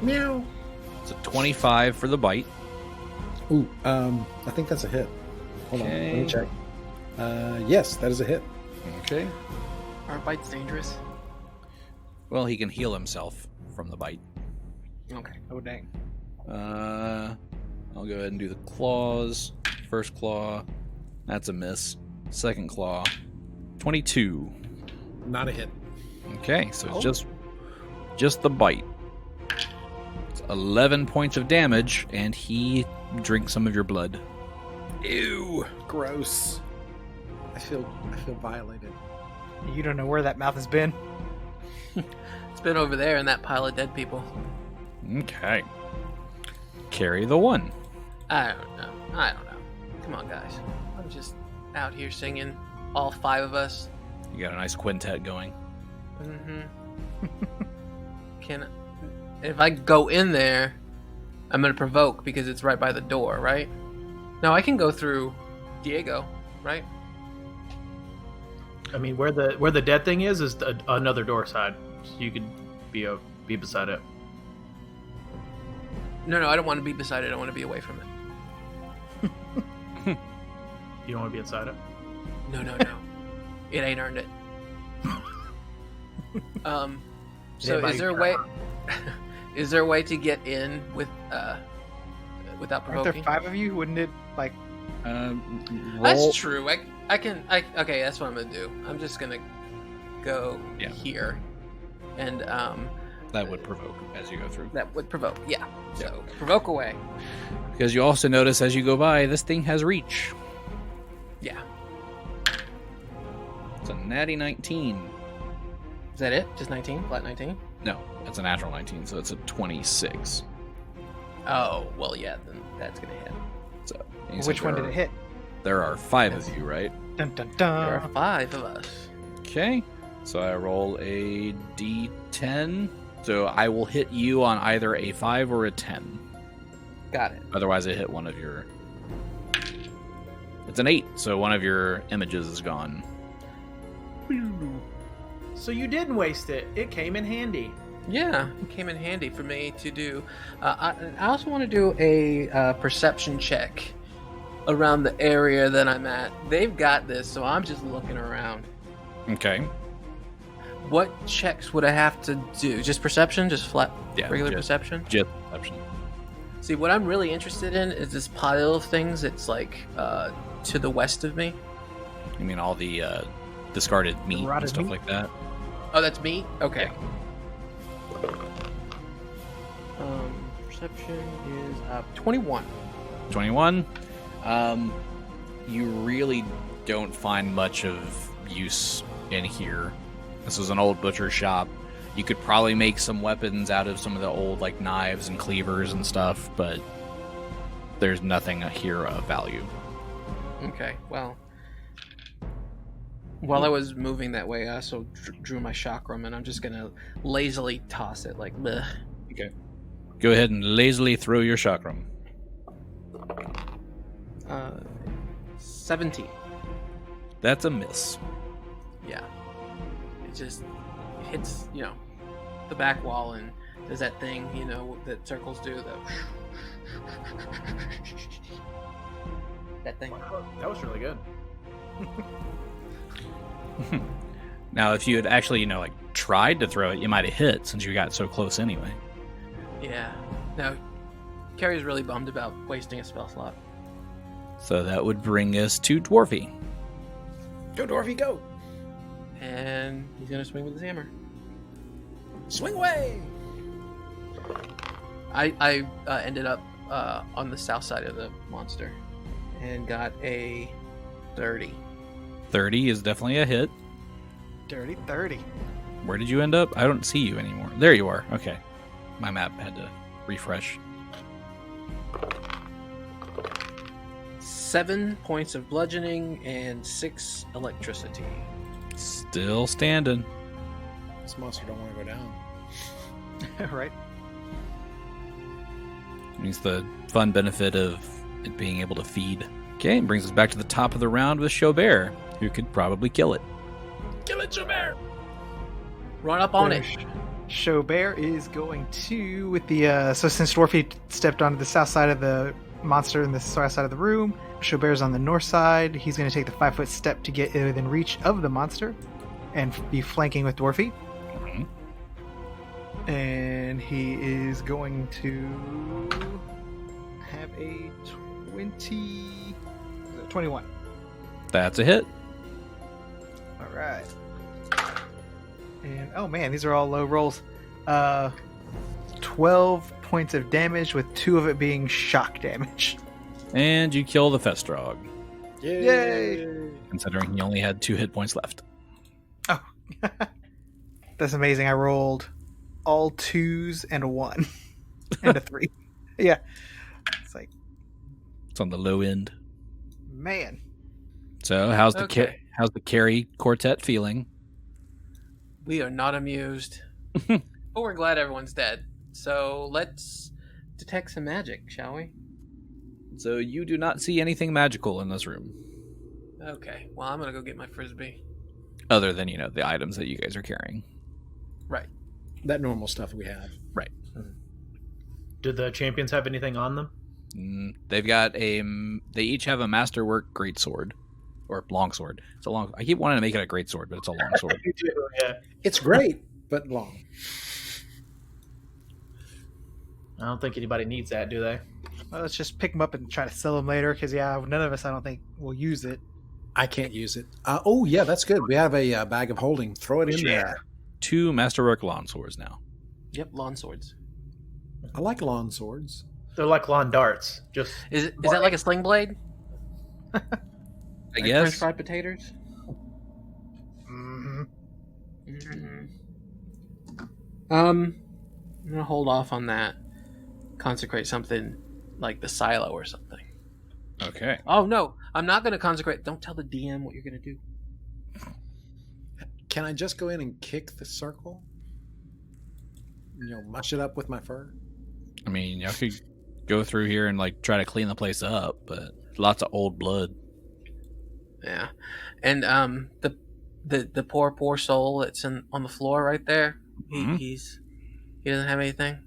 Meow. It's a 25 for the bite. Ooh, I think that's a hit. Hold on, let me check. Yes, that is a hit. Okay. Are bites dangerous? Well, he can heal himself from the bite. Okay. Oh, dang. I'll go ahead and do the claws. First claw. That's a miss. Second claw. 22. Not a hit. Okay, so it's just the bite. It's 11 points of damage, and he drinks some of your blood. Ew. Gross. I feel violated. You don't know where that mouth has been. It's been over there in that pile of dead people. Okay. Carry the 1. I don't know. Come on, guys. I'm just out here singing. All 5 of us. You got a nice quintet going. Mm-hmm. If I go in there, I'm gonna provoke because it's right by the door, right? No, I can go through Diego, right? I mean, where the dead thing is another door side. So you could be beside it. No, I don't want to be beside it. I want to be away from it. You don't want to be inside it? No. It ain't earned it. So is there a way? Is there a way to get in without Aren't provoking? there 5 of you? Wouldn't it like? Roll. That's true. I can. Okay, that's what I'm gonna do. I'm just gonna go here, and That would provoke as you go through. that would provoke. Yeah. So provoke away. Because you also notice as you go by, this thing has reach. Yeah. It's a natty 19. Is that it? Just 19? Flat 19? No, it's a natural 19, so it's a 26. Oh, well, yeah, then that's going to hit. So, Which one did it hit? There are 5 of you, right? Dun dun There dun. are 5 of us. Okay, so I roll a d10. So I will hit you on either a 5 or a 10. Got it. Otherwise, I hit one of your... It's an 8, so one of your images is gone. So you didn't waste it. It came in handy. Yeah, it came in handy for me to do. I also want to do a perception check around the area that I'm at. They've got this, so I'm just looking around. Okay. What checks would I have to do? Just perception? Just flat, regular just perception? Just perception. See, what I'm really interested in is this pile of things that's like to the west of me. You mean all the discarded meat and rotted stuff meat? like that? Oh, that's meat? Okay. Perception is 21. 21. You really don't find much of use in here. This is an old butcher shop. You could probably make some weapons out of some of the old like knives and cleavers and stuff, but there's nothing here of value. Okay, well. While I was moving that way, I also drew my chakram, and I'm just gonna lazily toss it, like, bleh. Okay. Go ahead and lazily throw your chakram. 17. That's a miss. Yeah. It just hits, the back wall and does that thing, that circles do, that thing. That was really good. Now, if you had actually, tried to throw it, you might have hit since you got so close anyway. Yeah. No, Carrie's really bummed about wasting a spell slot. So that would bring us to Dwarfy. Go, Dwarfy, go! And he's gonna swing with his hammer. Swing away! I ended up on the south side of the monster and got a 30. 30 is definitely a hit. Dirty 30. Where did you end up? I don't see you anymore. There you are. Okay. My map had to refresh. 7 points of bludgeoning and 6 electricity. Still standing. This monster don't want to go down. Right. Means the fun benefit of it being able to feed. Okay, and brings us back to the top of the round with Xo'bere, who could probably kill it. Kill it, Xo'bere! Run up on it. Xo'bere is going to, with the, so since Dwarfy stepped onto the south side of the monster and the south side of the room, Xo'bere's on the north side. He's going to take the 5-foot step to get within reach of the monster and be flanking with Dwarfy. Mm-hmm. And he is going to have a 21. That's a hit. All right. And oh man, these are all low rolls. 12 points of damage, with 2 of it being shock damage. And you kill the Festrog, Yay! considering he only had 2 hit points left. Oh, that's amazing. I rolled all 2s and a 1 and a 3. Yeah, it's like, It's on the low end. man. So how's the Okay. how's the carry quartet feeling? We are not amused. But we're glad everyone's dead. So let's detect some magic, shall we? So you do not see anything magical in this room, Okay, well, I'm gonna go get my frisbee. other than the items that you guys are carrying. Right. That normal stuff we have. Right. Did the champions have anything on them? They've got they each have a masterwork greatsword or longsword. It's a long. I keep wanting to make it a greatsword, but it's a longsword. Yeah. It's great, but long. I don't think anybody needs that, do they? Well, let's just pick them up and try to sell them later, because none of us, I don't think, will use it. I can't use it. Oh, yeah, that's good. We have a bag of holding. Throw it in there. 2 masterwork longswords now. Yep, lawn swords. I like lawn swords. They're like lawn darts. Just Is that like a sling blade? I Like guess. French fried potatoes? Mm-hmm. Mm-hmm. I'm gonna hold off on that. Consecrate something like the silo or something. Okay. Oh no, I'm not gonna consecrate. Don't tell the DM what you're gonna do. Can I just go in and kick the circle? Mush it up with my fur? I mean, y'all could go through here and like try to clean the place up, but lots of old blood. Yeah, and the poor soul that's on the floor right there. He doesn't have anything.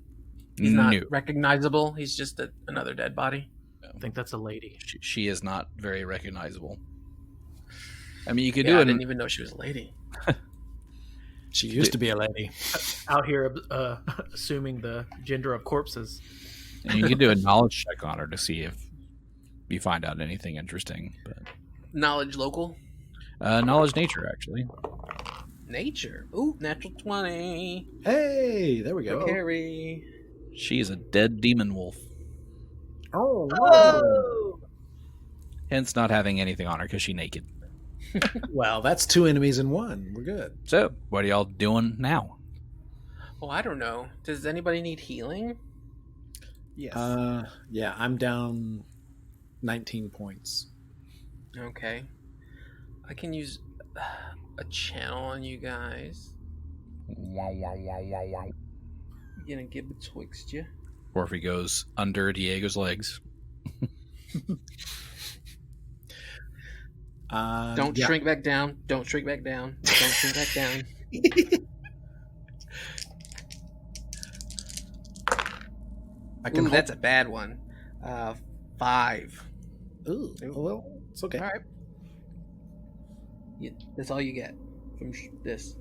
He's not recognizable. He's just another dead body. I think that's a lady. She is not very recognizable. I mean, you could I didn't even know she was a lady. She used to be a lady. Out here assuming the gender of corpses. And you can do a knowledge check on her to see if you find out anything interesting. But knowledge local? Knowledge nature, actually. Nature? Ooh, natural 20. Hey, there we go. Carry. She's a dead demon wolf. Oh, no. Hence not having anything on her because she's naked. Well, that's 2 enemies in 1. We're good. So, what are y'all doing now? Oh, I don't know. Does anybody need healing? Yes. Yeah, I'm down 19 points. Okay. I can use a channel on you guys. Wow, wow, wow, wow, wow. Gonna get betwixt you. Or if he goes under Diego's legs. Don't shrink back down. Don't shrink back down. Don't shrink back down. Ooh, that's a bad one. 5. Ooh, well, it's okay. All right. That's all you get from this.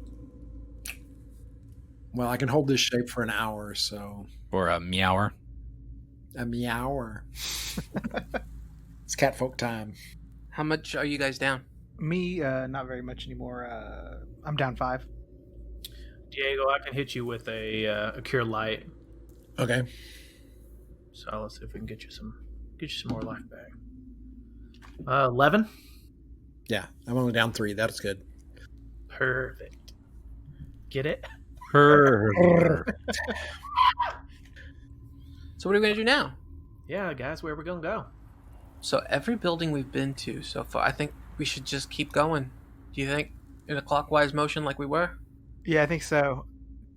Well, I can hold this shape for an hour, so... Or a meower. A meower. It's catfolk time. How much are you guys down? Me, not very much anymore. I'm down 5. Diego, I can hit you with a cure light. Okay. So let's see if we can get you some more life back. 11. Yeah, I'm only down 3. That's good. Perfect. Get it? Perfect. So what are we gonna do now? Yeah, guys, where are we gonna go? So every building we've been to so far, I think we should just keep going. Do you think in a clockwise motion like we were? Yeah, I think so.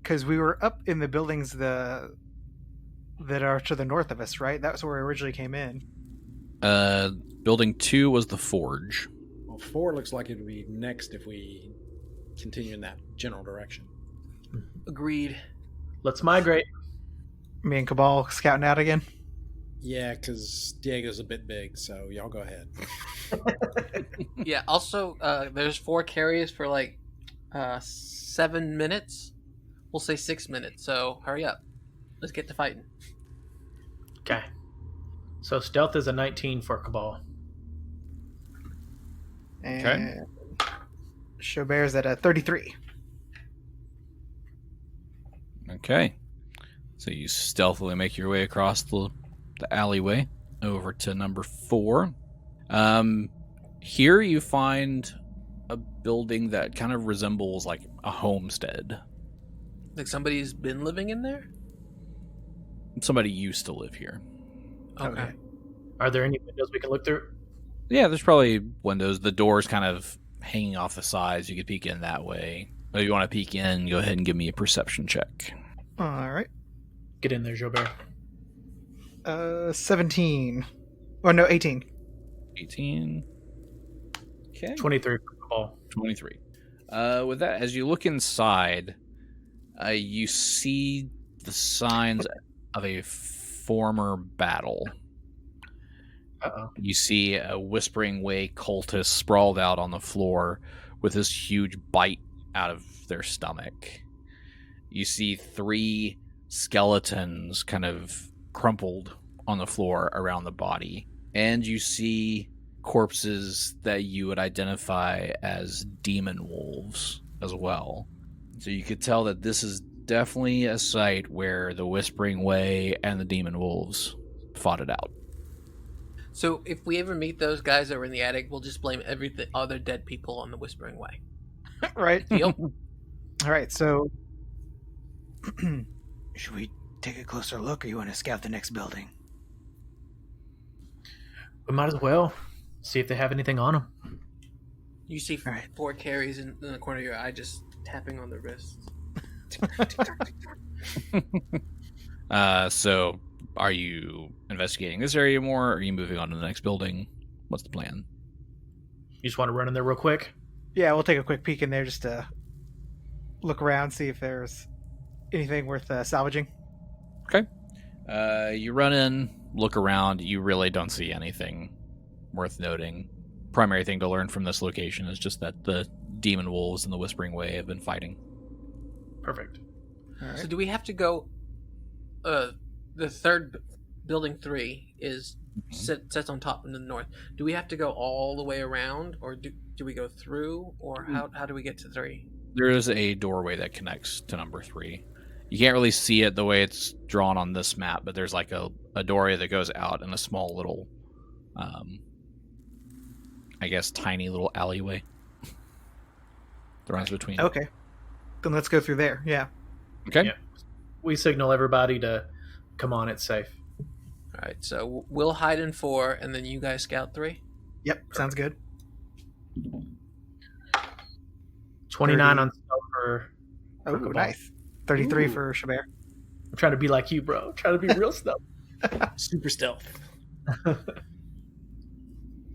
Because we were up in the buildings that are to the north of us, right? That's where we originally came in. Building 2 was the forge. Well, 4 looks like it would be next if we continue in that general direction. Agreed. Let's migrate. Me and Kabal scouting out again. Yeah, because Diego's a bit big, so y'all go ahead. Yeah, also, there's 4 carries for like 7 minutes. We'll say 6 minutes, so hurry up. Let's get to fighting. Okay. So stealth is a 19 for Kabal. And Xo'bere's at a 33. Okay. So you stealthily make your way across the alleyway over to number 4. Here you find a building that kind of resembles like a homestead. Like somebody's been living in there? Somebody used to live here. Okay. Are there any windows we can look through? Yeah, there's probably windows. The door's kind of hanging off the sides. You could peek in that way. If you want to peek in, go ahead and give me a perception check. All right. Get in there, Xo'bere. 17. Oh, no, 18. 18. Okay. 23 for Kabal. 23. With that, as you look inside, you see the signs of a former battle. Uh-oh. You see a Whispering Way cultist sprawled out on the floor with this huge bite out of their stomach. You see 3 skeletons kind of crumpled on the floor around the body. And you see corpses that you would identify as demon wolves as well. So you could tell that this is definitely a site where the Whispering Way and the demon wolves fought it out. So if we ever meet those guys that were in the attic, we'll just blame everything other dead people on the Whispering Way. Right. Deal? All right, so Should we take a closer look, or you want to scout the next building? We might as well see if they have anything on them. You see four carries in the corner of your eye just tapping on the wrists. So are you investigating this area more, or are you moving on to the next building? What's the plan? You just want to run in there real quick? Yeah, we'll take a quick peek in there just to look around, see if there's anything worth salvaging. Okay. You run in, look around. You really don't see anything worth noting. Primary thing to learn from this location is just that the demon wolves and the Whispering Way have been fighting. Perfect. All right. So do we have to go... the third building 3 is sits on top in the north. Do we have to go all the way around, or do we go through, or how do we get to 3? There is a doorway that connects to number 3. You can't really see it the way it's drawn on this map, but there's like a doorway that goes out in a small little, I guess, tiny little alleyway that runs between. Okay. Then let's go through there. Yeah. Okay. Yeah. We signal everybody to come on, it's safe. All right, so we'll hide in 4, and then you guys scout 3. Yep. Sounds good. 29 on stealth for Oh, Kabal. nice. 33 for Xo'bere. I'm trying to be like you, bro. I'm trying to be real stealth. Super stealth.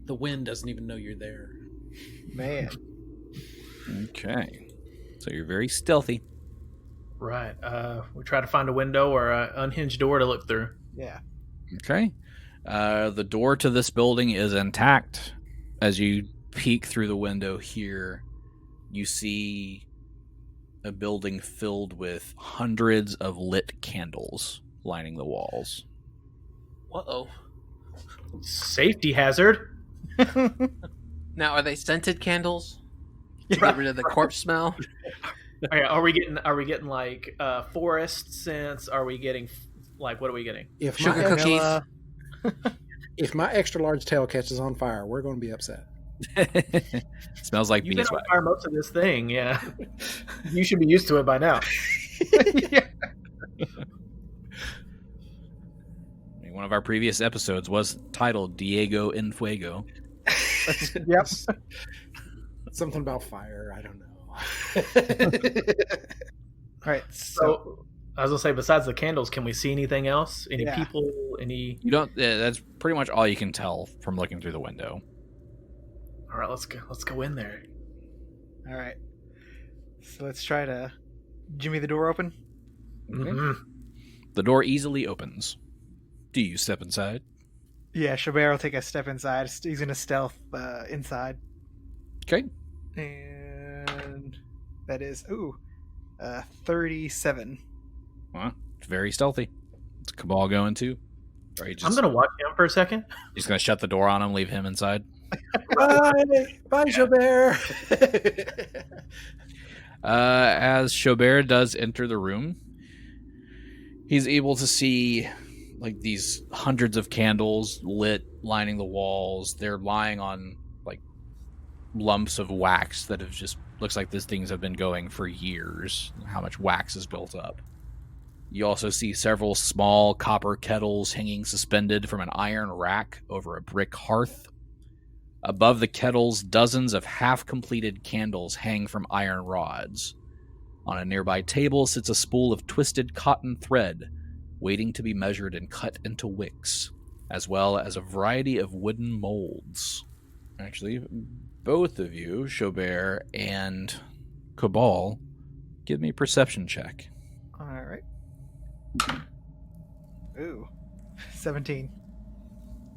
The wind doesn't even know you're there. Man. Okay. So you're very stealthy. Right. We try to find a window or an unhinged door to look through. Yeah. Okay. The door to this building is intact. As you peek through the window here, you see a building filled with hundreds of lit candles lining the walls. Uh-oh. Safety hazard. Now, are they scented candles? To get rid of the corpse smell? Okay, are we getting like forest scents? Are we getting like what are we getting? If Sugar my cookies? if my extra large tail catches on fire, we're going to be upset. Smells like You've been on beeswax. fire most of this thing, yeah. You should be used to it by now. Yeah. I mean, one of our previous episodes was titled Diego en Fuego. Yep. Something about fire. I don't know. All right. So I was gonna say, besides the candles, can we see anything else? Any Yeah. people? Any? You don't. That's pretty much all you can tell from looking through the window. All right, let's go. Let's go in there. All right. So let's try to jimmy the door open. Mm-hmm. The door easily opens. Do you step inside? Yeah, Xo'bere will take a step inside. He's going to stealth inside. Okay. And that is, 37. Well, it's very stealthy. It's Kabal going too. Or he just, I'm gonna watch him for a second. He's going to shut the door on him, leave him inside. Bye, Xo'bere. As Xo'bere does enter the room, he's able to see like these hundreds of candles lit, lining the walls. They're lying on like lumps of wax that have just looks like these things have been going for years. How much wax is built up. You also see several small copper kettles hanging suspended from an iron rack over a brick hearth. Above the kettles, dozens of half-completed candles hang from iron rods. On a nearby table sits a spool of twisted cotton thread, waiting to be measured and cut into wicks, as well as a variety of wooden molds. Actually, both of you, Xo'bere and Kabal, give me a perception check. All right. Ooh. 17.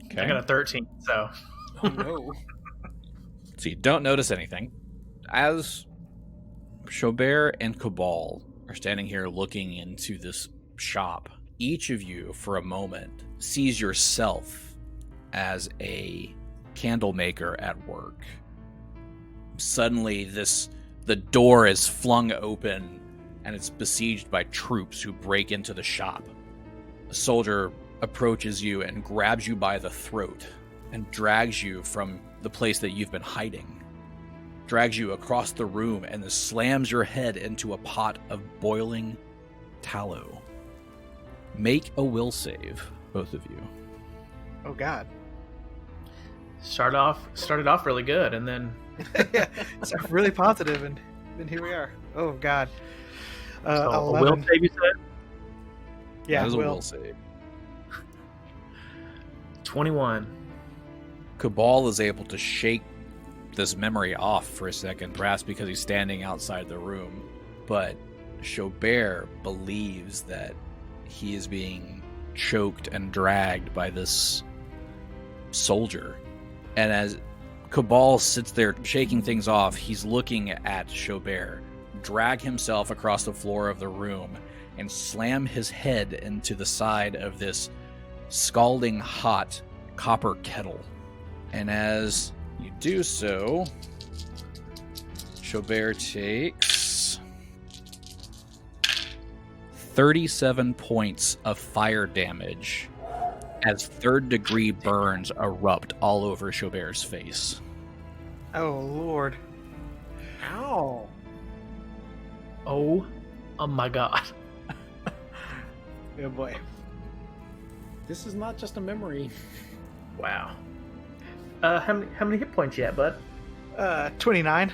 Okay. I got a 13, so Oh, no. So you don't notice anything. As Xo'bere and Kabal are standing here looking into this shop, each of you, for a moment, sees yourself as a candle maker at work. Suddenly, the door is flung open, and it's besieged by troops who break into the shop. A soldier approaches you and grabs you by the throat and drags you from the place that you've been hiding. Drags you across the room and slams your head into a pot of boiling Tallow. Make a will save, both of you. Oh God. Started off really good, and then Yeah, it's really positive, and then here we are. Oh God. so a 11. will save, you said? Yeah, that is a will. will save. 21. Kabal is able to shake this memory off for a second, perhaps because he's standing outside the room. But Xo'bere believes that he is being choked and dragged by this soldier. And as Kabal sits there shaking things off, he's looking at Xo'bere drag himself across the floor of the room and slam his head into the side of this scalding hot copper kettle. And as you do so, Xo'bere takes 37 points of fire damage as third-degree burns erupt all over Xo'bere's face. Oh Lord. Ow. Oh my God. Oh boy. This is not just a memory. Wow. How many hit points you at, bud? 29.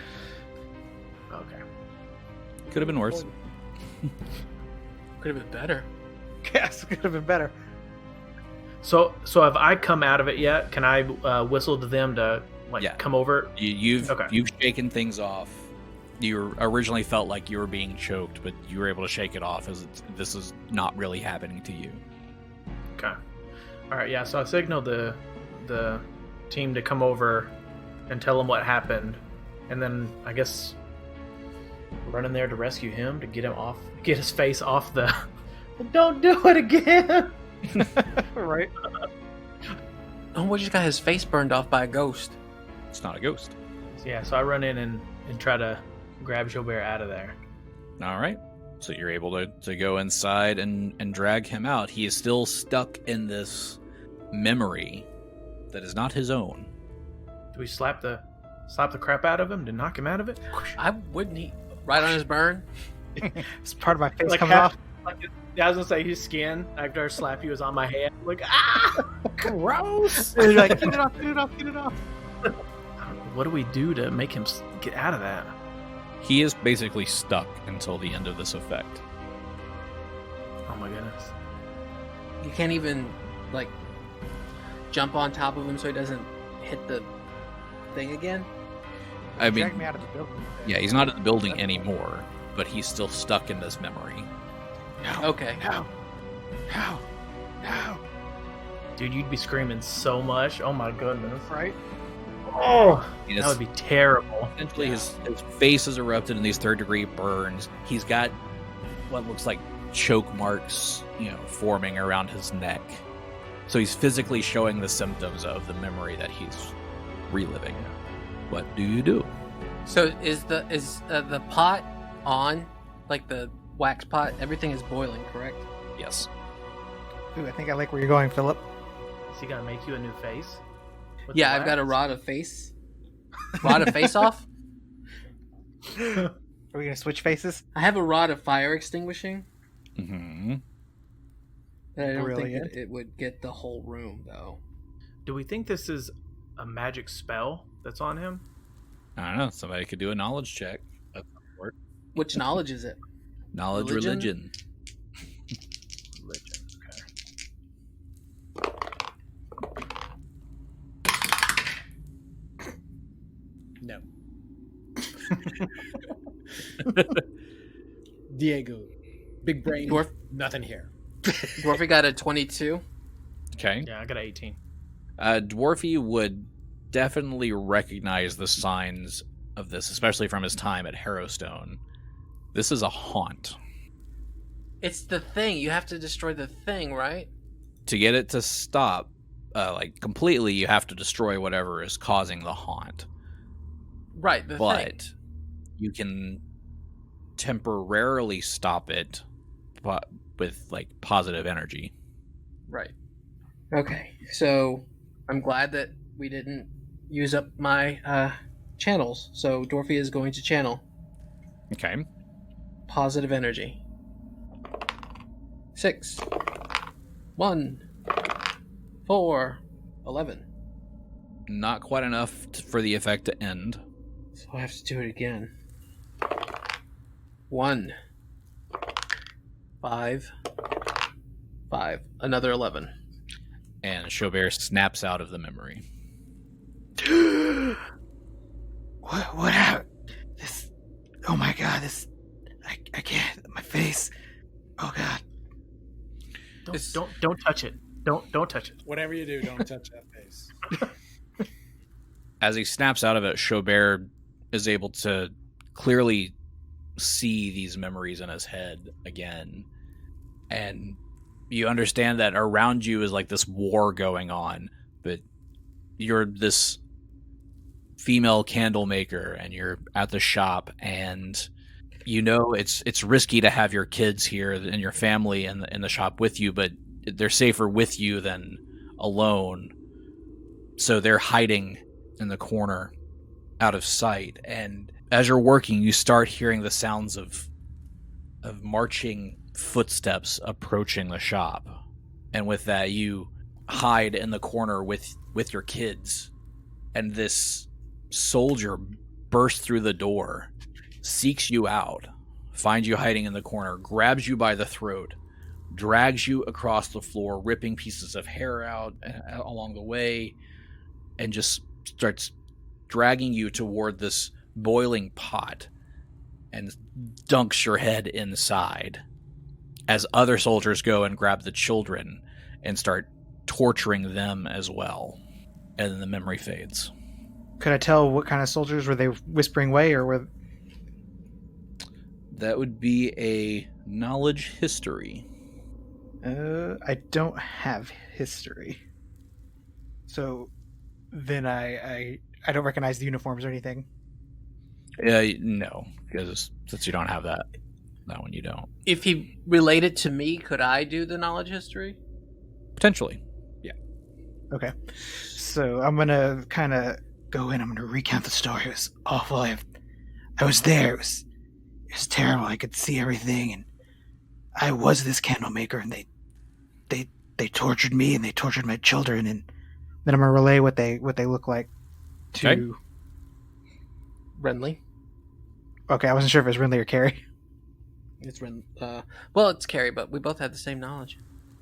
Okay. Could have been worse. Could have been better. Yes, could have been better. So have I come out of it yet? Can I whistle to them to Yeah. come over? You've Okay. shaken things off. You originally felt like you were being choked, but you were able to shake it off as this is not really happening to you. Okay. All right. Yeah. So I signaled the team to come over and tell them what happened, and then I guess run in there to rescue him to get his face off the. Don't do it again. Right. Oh, we just got his face burned off by a ghost. It's not a ghost. Yeah. So I run in and try to grab Xo'bere out of there. All right. So you're able to go inside and drag him out. He is still stuck in this memory that is not his own. Do we slap the crap out of him to knock him out of it? I wouldn't he right on his burn. It's part of my face Like coming off. I was gonna say his skin after I slap you was on my hand. Like Gross. You're like, get it off, get it off, get it off. what do we do to make him get out of that? He is basically stuck until the end of this effect. Oh my goodness. You can't even like jump on top of him so he doesn't hit the thing again. I mean, Drag me out of the building. yeah, he's not in the building anymore, but he's still stuck in this memory. Okay. How? Dude, you'd be screaming so much. Oh my goodness. Right? Oh, He that is- would be terrible. Essentially, his face is erupted in these third-degree burns. He's got what looks like choke marks, forming around his neck. So he's physically showing the symptoms of the memory that he's reliving. What do you do? So is the pot on, like the wax pot? Everything is boiling, correct? Yes. Ooh, I think I like where you're going, Phillip. Is he gonna make you a new face? With Yeah, the I've got a wax? rod of face. Rod of face off. Are we gonna switch faces? I have a rod of fire extinguishing. Mm-hmm. But I don't Brilliant. think it would get the whole room though. Do we think this is a magic spell that's on him? I don't know. Somebody could do a knowledge check. Of some sort. Which knowledge is it? Knowledge, Religion? religion. No. Diego, big brain, Dwarf. nothing here. Dwarfy got a 22. Okay. Yeah, I got an 18. Dwarfy would definitely recognize the signs of this, especially from his time at Harrowstone. This is a haunt. It's the thing. You have to destroy the thing, right? To get it to stop, completely, you have to destroy whatever is causing the haunt. Right, the thing. But you can temporarily stop it with positive energy. Right. Okay, so I'm glad that we didn't use up my channels. So Dwarfy is going to channel Okay. positive energy. 6, 1, 4, 11. Not quite enough for the effect to end. So I have to do it again. 1, 5, 5. Another 11. And Xo'bere snaps out of the memory. What happened? This. Oh my god! This. I can't. My face. Oh god. Don't touch it. Don't touch it. Whatever you do, don't touch that face. As he snaps out of it, Xo'bere is able to clearly see these memories in his head again. And you understand that around you is like this war going on, but you're this female candle maker and you're at the shop, and you know it's risky to have your kids here and your family in the shop with you, but they're safer with you than alone. So they're hiding in the corner out of sight, and as you're working you start hearing the sounds of marching footsteps approaching the shop, and with that you hide in the corner with your kids, and this soldier bursts through the door, seeks you out, finds you hiding in the corner, grabs you by the throat, drags you across the floor, ripping pieces of hair out along the way, and just starts dragging you toward this boiling pot and dunks your head inside as other soldiers go and grab the children and start torturing them as well. And then the memory fades. Could I tell what kind of soldiers? Were they whispering way, or were... That would be a knowledge history. I don't have history. So then I don't recognize the uniforms or anything. No, because since you don't have that one, you don't. If he related to me, could I do the knowledge history? Potentially. Okay. So I'm going to kind of go in. I'm going to recount the story. It was awful. I was there. It was terrible. I could see everything, and I was this candle maker, and they tortured me, and they tortured my children, and then I'm going to relay what they look like to... Okay. Renly. Okay, I wasn't sure if it was Renly or Carrie. It's well, it's Carrie, but we both had the same knowledge.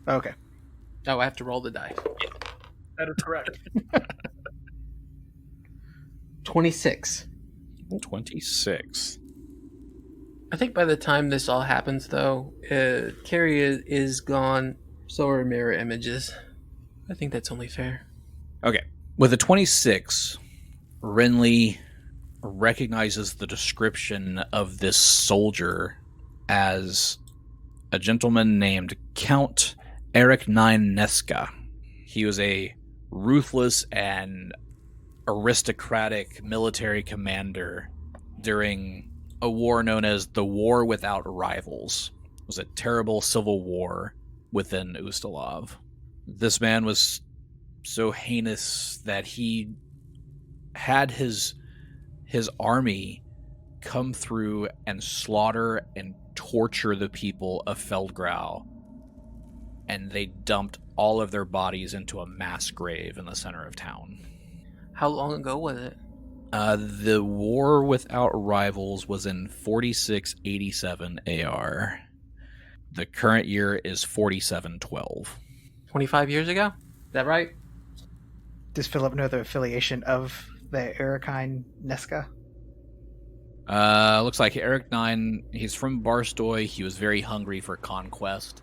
Okay. Oh, I have to roll the die. That is correct. 26. 26. I think by the time this all happens, though, Carrie is gone. So are mirror images. I think that's only fair. Okay. With a 26, Renly recognizes the description of this soldier as a gentleman named Count Eric Neska. He was a ruthless and aristocratic military commander during a war known as the War Without Rivals. It was a terrible civil war within Ustalav. This man was so heinous that he had his army come through and slaughter and torture the people of Feldgrau, and they dumped all of their bodies into a mass grave in the center of town. How long ago was it? The War Without Rivals was in 4687 AR. The current year is 4712. 25 years ago? Is that right? Does Phillip know the affiliation of the Erikine Neska? Looks like Eric 9, he's from Barstoy. He was very hungry for conquest.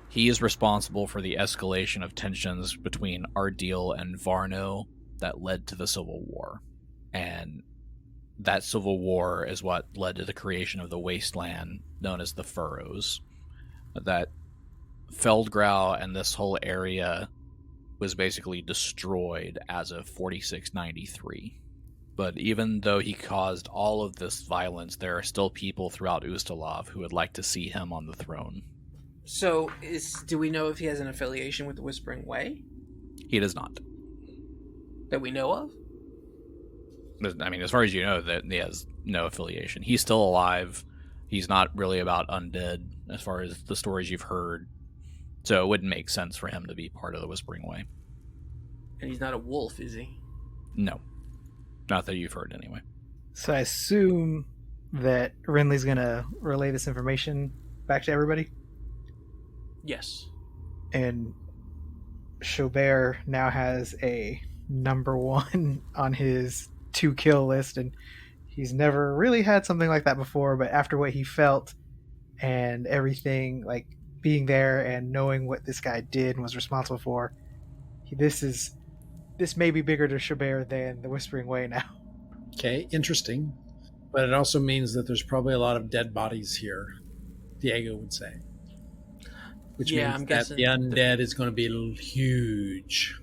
He is responsible for the escalation of tensions between Ardil and Varno that led to the Civil War. And that Civil War is what led to the creation of the wasteland known as the Furrows. That Feldgrau and this whole area was basically destroyed as of 4693. But even though he caused all of this violence, there are still people throughout Ustalav who would like to see him on the throne. So, do we know if he has an affiliation with the Whispering Way? He does not. That we know of? I mean, as far as you know, that he has no affiliation. He's still alive. He's not really about undead, as far as the stories you've heard. So it wouldn't make sense for him to be part of the Whispering Way. And he's not a wolf, is he? No. Not that you've heard, anyway. So I assume that Renly's going to relay this information back to everybody. Yes. And Xo'bere now has a number 1 on his to-kill list, and he's never really had something like that before, but after what he felt and everything, like being there and knowing what this guy did and was responsible for, this may be bigger to Xo'bere than the Whispering Way now. Okay, interesting. But it also means that there's probably a lot of dead bodies here, Diego would say. Which means I'm guessing the undead is going to be huge.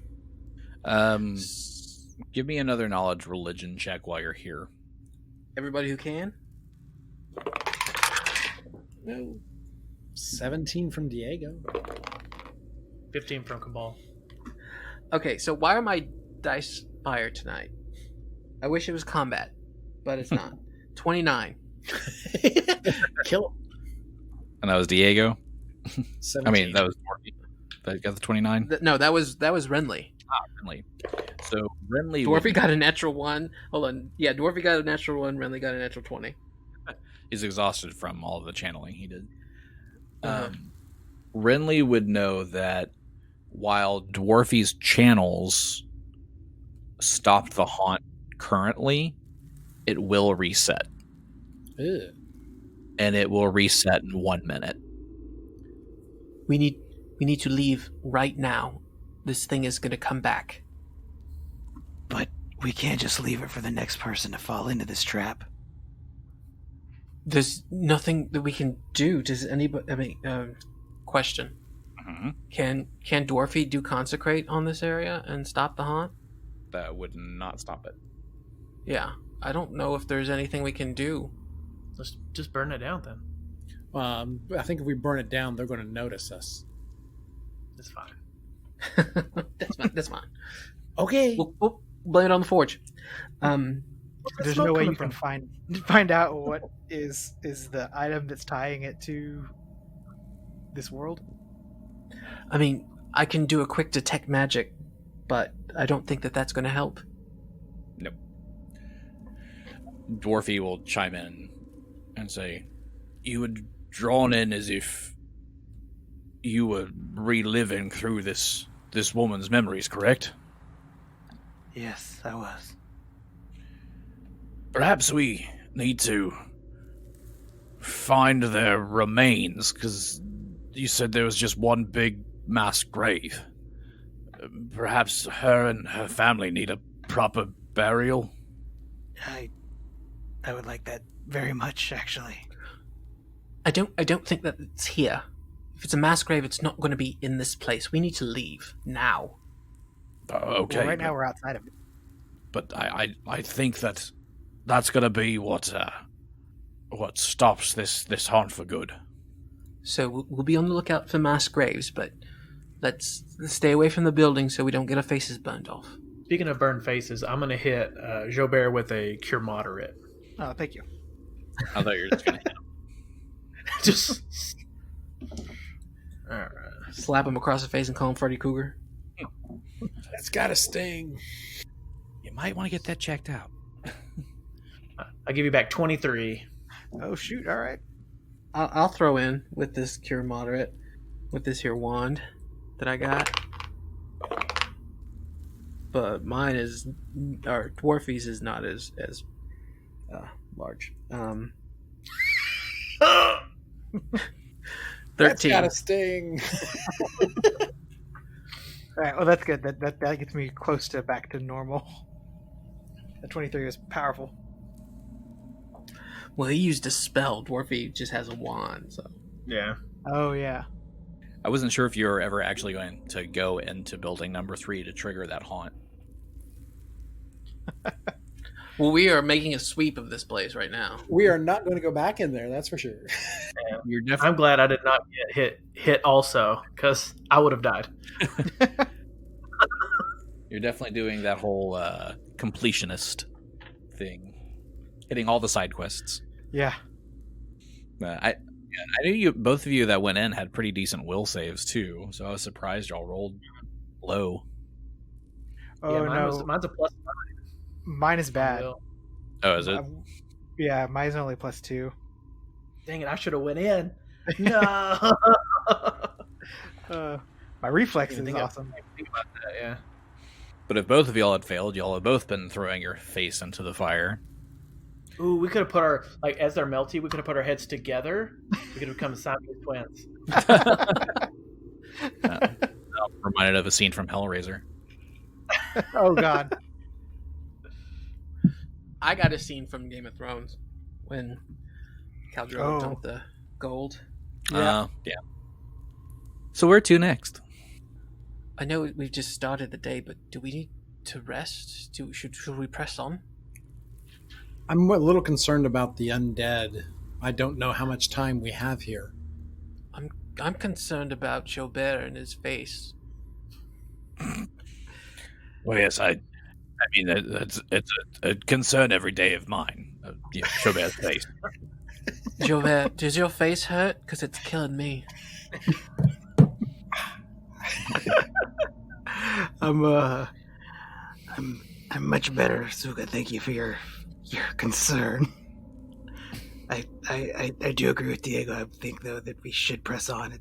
Give me another knowledge religion check while you're here. Everybody who can? No. 17 from Diego. 15 from Kabal. Okay, so why are my dice fire tonight? I wish it was combat, but it's not. 29. Kill him. And that was Diego? 17. I mean, that was Dwarfy. That got the 29? No, that was Renly. Renly. So Renly... Dwarfy got a natural 1. Hold on. Yeah, Dwarfy got a natural 1. Renly got a natural 20. He's exhausted from all the channeling he did. Uh-huh. Renly would know that while Dwarfy's channels stopped the haunt currently, it will reset. Ew. And it will reset in 1 minute. We need to leave right now. This thing is going to come back. But we can't just leave it for the next person to fall into this trap. There's nothing that we can do. Does anybody... I mean, question. Mm-hmm. Can Dwarfy do consecrate on this area and stop the haunt? That would not stop it. Yeah. I don't know if there's anything we can do. Let's just burn it down then. I think if we burn it down, they're going to notice us. It's fine. That's fine. Okay. We'll blame it on the forge. There's no way you can find out what is the item that's tying it to this world. I mean, I can do a quick detect magic, but I don't think that that's going to help. Nope. Dwarfy will chime in and say, "You were drawn in as if you were reliving through this woman's memories, correct?" Yes, I was. Perhaps we need to find their remains, because you said there was just one big mass grave. Perhaps her and her family need a proper burial. I would like that very much, actually. I don't think that it's here. If it's a mass grave, it's not going to be in this place. We need to leave now. Okay. Well, right now we're outside of it. But I think that's going to be what stops this haunt for good. So we'll be on the lookout for mass graves, but let's stay away from the building so we don't get our faces burned off. Speaking of burned faces, I'm going to hit Xo'bere with a Cure Moderate. Oh, thank you. I thought you were just going to hit him. Just... All right. Slap him across the face and call him Freddy Cougar. That's got to sting. You might want to get that checked out. I'll give you back 23. Oh, shoot. All right. I'll throw in with this Cure Moderate, with this here wand that I got. But mine is, or Dwarfy's is not as large. 13. That's got to sting. All right. Well, that's good. That gets me close to back to normal. The 23 is powerful. Well, he used a spell. Dwarfy just has a wand, so. Yeah. Oh, yeah. I wasn't sure if you were ever actually going to go into building number 3 to trigger that haunt. Well, we are making a sweep of this place right now. We are not going to go back in there, that's for sure. You're definitely I'm glad I did not get hit also, because I would have died. You're definitely doing that whole completionist thing, hitting all the side quests. Yeah. I knew you both of you that went in had pretty decent will saves too, so I was surprised y'all rolled low. Oh yeah, no, mine's a plus. mine is bad. Will. Oh, is it? Yeah, mine's only +2. Dang it! I should have went in. No. My reflex is Think awesome. about that, yeah. But if both of y'all had failed, y'all have both been throwing your face into the fire. Ooh, we could have put our as they're melty, we could have put our heads together. We could have become Siamese twins. Reminded of a scene from Hellraiser. Oh God. I got a scene from Game of Thrones when Khal Drogo dumped the gold. Yeah. So where to next? I know we've just started the day, but do we need to rest? Should we press on? I'm a little concerned about the undead. I don't know how much time we have here. I'm concerned about Xo'bere and his face. Well, yes, I mean it's a concern every day of mine. Xo'bere's face. Xo'bere, does your face hurt? Because it's killing me. I'm much better, Suga. Thank you for your concern. I do agree with Diego. I think though that we should press on.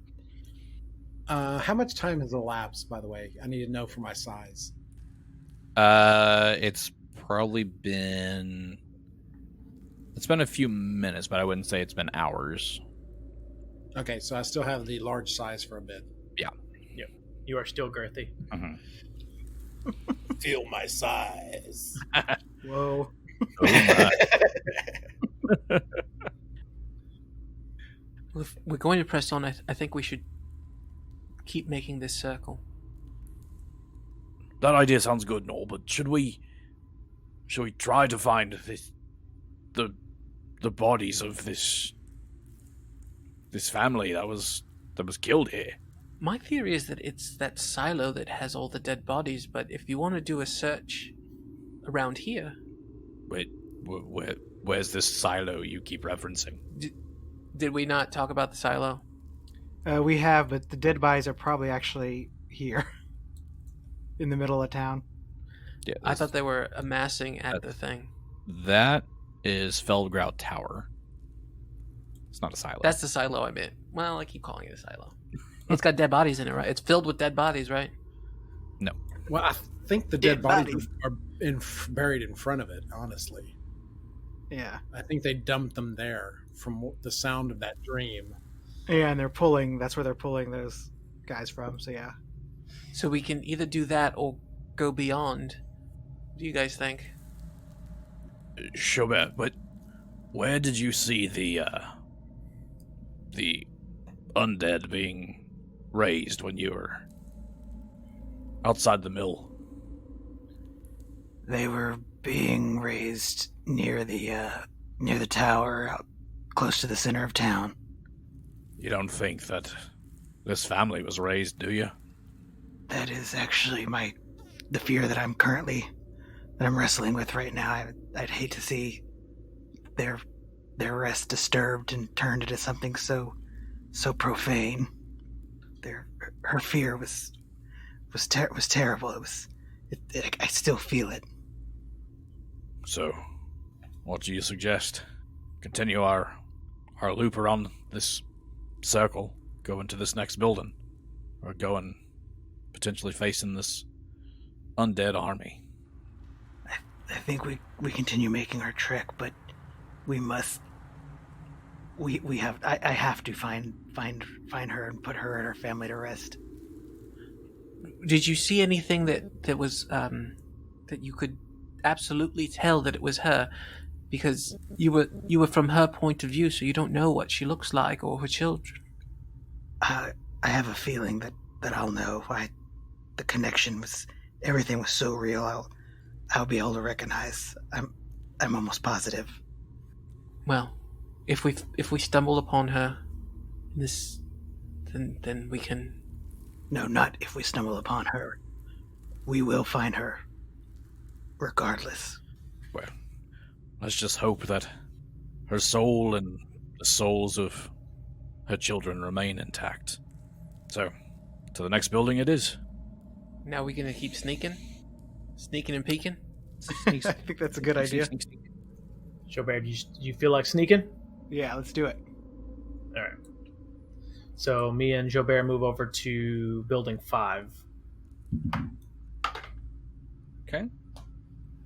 How much time has elapsed, by the way? I need to know for my size. It's probably been a few minutes, but I wouldn't say it's been hours. Okay, so I still have the large size for a bit. Yeah. You are still girthy. Mm-hmm. Feel my size. Whoa. Oh my. If we're going to press on, I think we should keep making this circle. That idea sounds good and all, but should we try to find the bodies of this family that was killed here? My theory is that it's that silo that has all the dead bodies, but if you want to do a search around here... Wait, where's this silo you keep referencing? Did we not talk about the silo? We have, but the dead bodies are probably actually here. In the middle of town. Yeah, I thought they were amassing at the thing. That is Feldgrau Tower. It's not a silo. That's the silo I meant. Well, I keep calling it a silo. It's got dead bodies in it, right? It's filled with dead bodies, right? No. Well, I think the dead bodies are buried in front of it, honestly. Yeah. I think they dumped them there from the sound of that dream. Yeah, and that's where they're pulling those guys from, so yeah. So we can either do that or go beyond. What do you guys think? Xo'bere, but where did you see the undead being raised when you were outside the mill? They were being raised near the tower, out close to the center of town. You don't think that this family was raised, do you? That is actually the fear that I'm wrestling with right now. I'd hate to see their rest disturbed and turned into something so profane. Her fear was terrible. I still feel it. So, what do you suggest? Continue our loop around this circle, go into this next building, or go and potentially facing this undead army? I think we continue making our trek, but we must. I have to find her and put her and her family to rest. Did you see anything that was that you could absolutely tell that it was her? Because you were from her point of view, so you don't know what she looks like or her children. I have a feeling that I'll know. The connection was, everything was so real. I'll be able to recognize. I'm almost positive. Well, if we stumble upon her, then we can. No, not if we stumble upon her. We will find her, regardless. Well, let's just hope that her soul and the souls of her children remain intact. So, to the next building it is. Now we gonna keep sneaking and peeking. I think that's a good idea. Xo'bere, do you feel like sneaking? Yeah, let's do it. All right. So me and Xo'bere move over to building 5. Okay.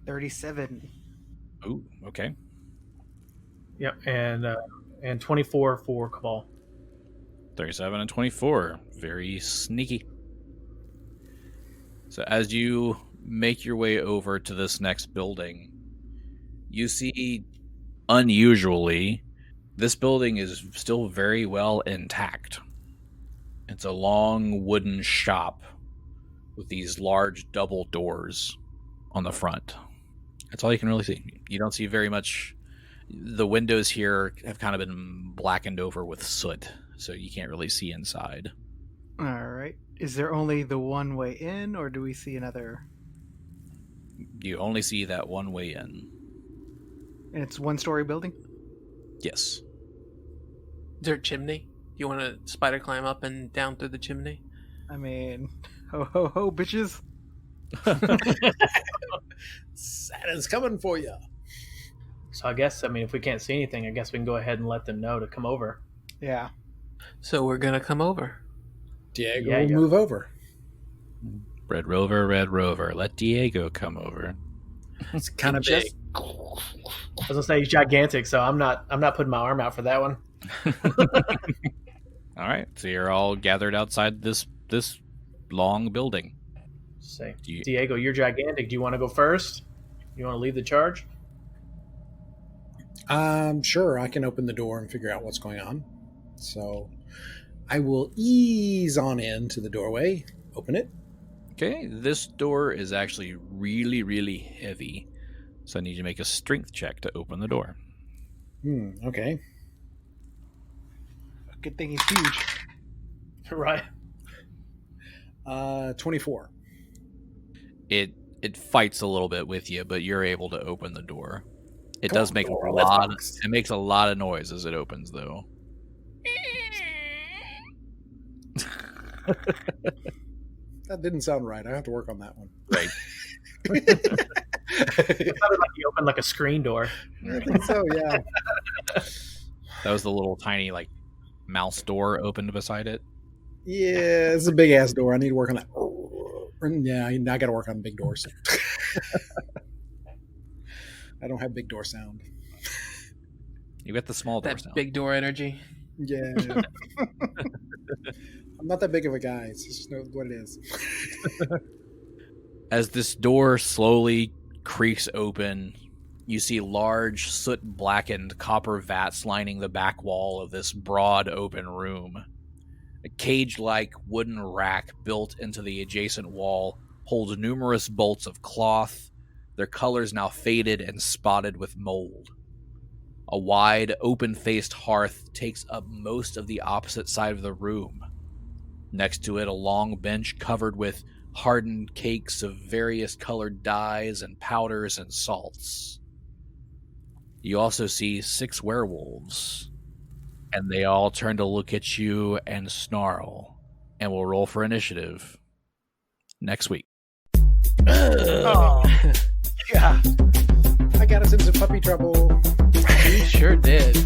37. Ooh, okay. Yep, and 24 for Kabal. 37 and 24. Very sneaky. So as you make your way over to this next building, you see, unusually, this building is still very well intact. It's a long wooden shop with these large double doors on the front. That's all you can really see. You don't see very much. The windows here have kind of been blackened over with soot, so you can't really see inside. All right. Is there only the one way in, or do we see another? You only see that one way in. And it's one-story building? Yes. Is there a chimney? You want to spider climb up and down through the chimney? I mean, ho ho ho, bitches. Santa's coming for you. So I guess, if we can't see anything, I guess we can go ahead and let them know to come over. Yeah. So we're gonna come over. Diego Yeah, will yeah. move over. Red Rover, let Diego come over. It's kind of big. I was gonna say he's gigantic, so I'm not putting my arm out for that one. All right, so you're all gathered outside this long building. Say, Diego, you're gigantic. Do you want to go first? You want to lead the charge? Sure, I can open the door and figure out what's going on. So I will ease on into the doorway, open it. Okay, this door is actually really, really heavy, so I need you to make a strength check to open the door. Okay. Good thing he's huge. Right. 24. It fights a little bit with you, but you're able to open the door. It Come does on, make door, a let's lot. box. It makes a lot of noise as it opens, though. That didn't sound right. I have to work on that one. Right. It sounded like you opened like a screen door. I think so, yeah. That was the little tiny mouse door opened beside it. Yeah, it's a big ass door. I need to work on that. Yeah, I got to work on big doors. I don't have big door sound. You got the small door That sound. big door energy. Yeah. I'm not that big of a guy. It's just what it is. As this door slowly creaks open, you see large, soot-blackened copper vats lining the back wall of this broad open room. A cage-like wooden rack built into the adjacent wall holds numerous bolts of cloth, their colors now faded and spotted with mold. A wide, open-faced hearth takes up most of the opposite side of the room. Next to it, a long bench covered with hardened cakes of various colored dyes and powders and salts. You also see 6 werewolves, and they all turn to look at you and snarl, and will roll for initiative next week. Oh, yeah. I got us into puppy trouble. You sure did.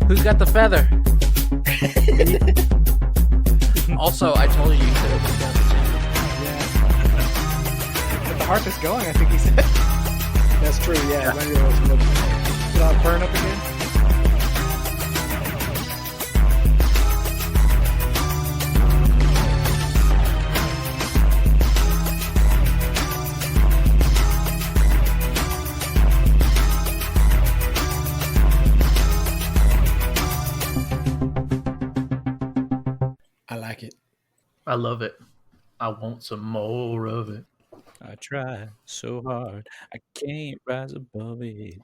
Who's got the feather? Also, I told you could have been down the chimney. But the hearth is going, I think he said. That's true, yeah. Maybe I was looking. Did I burn up again? I like it. I love it. I want some more of it. I try so hard, I can't rise above it.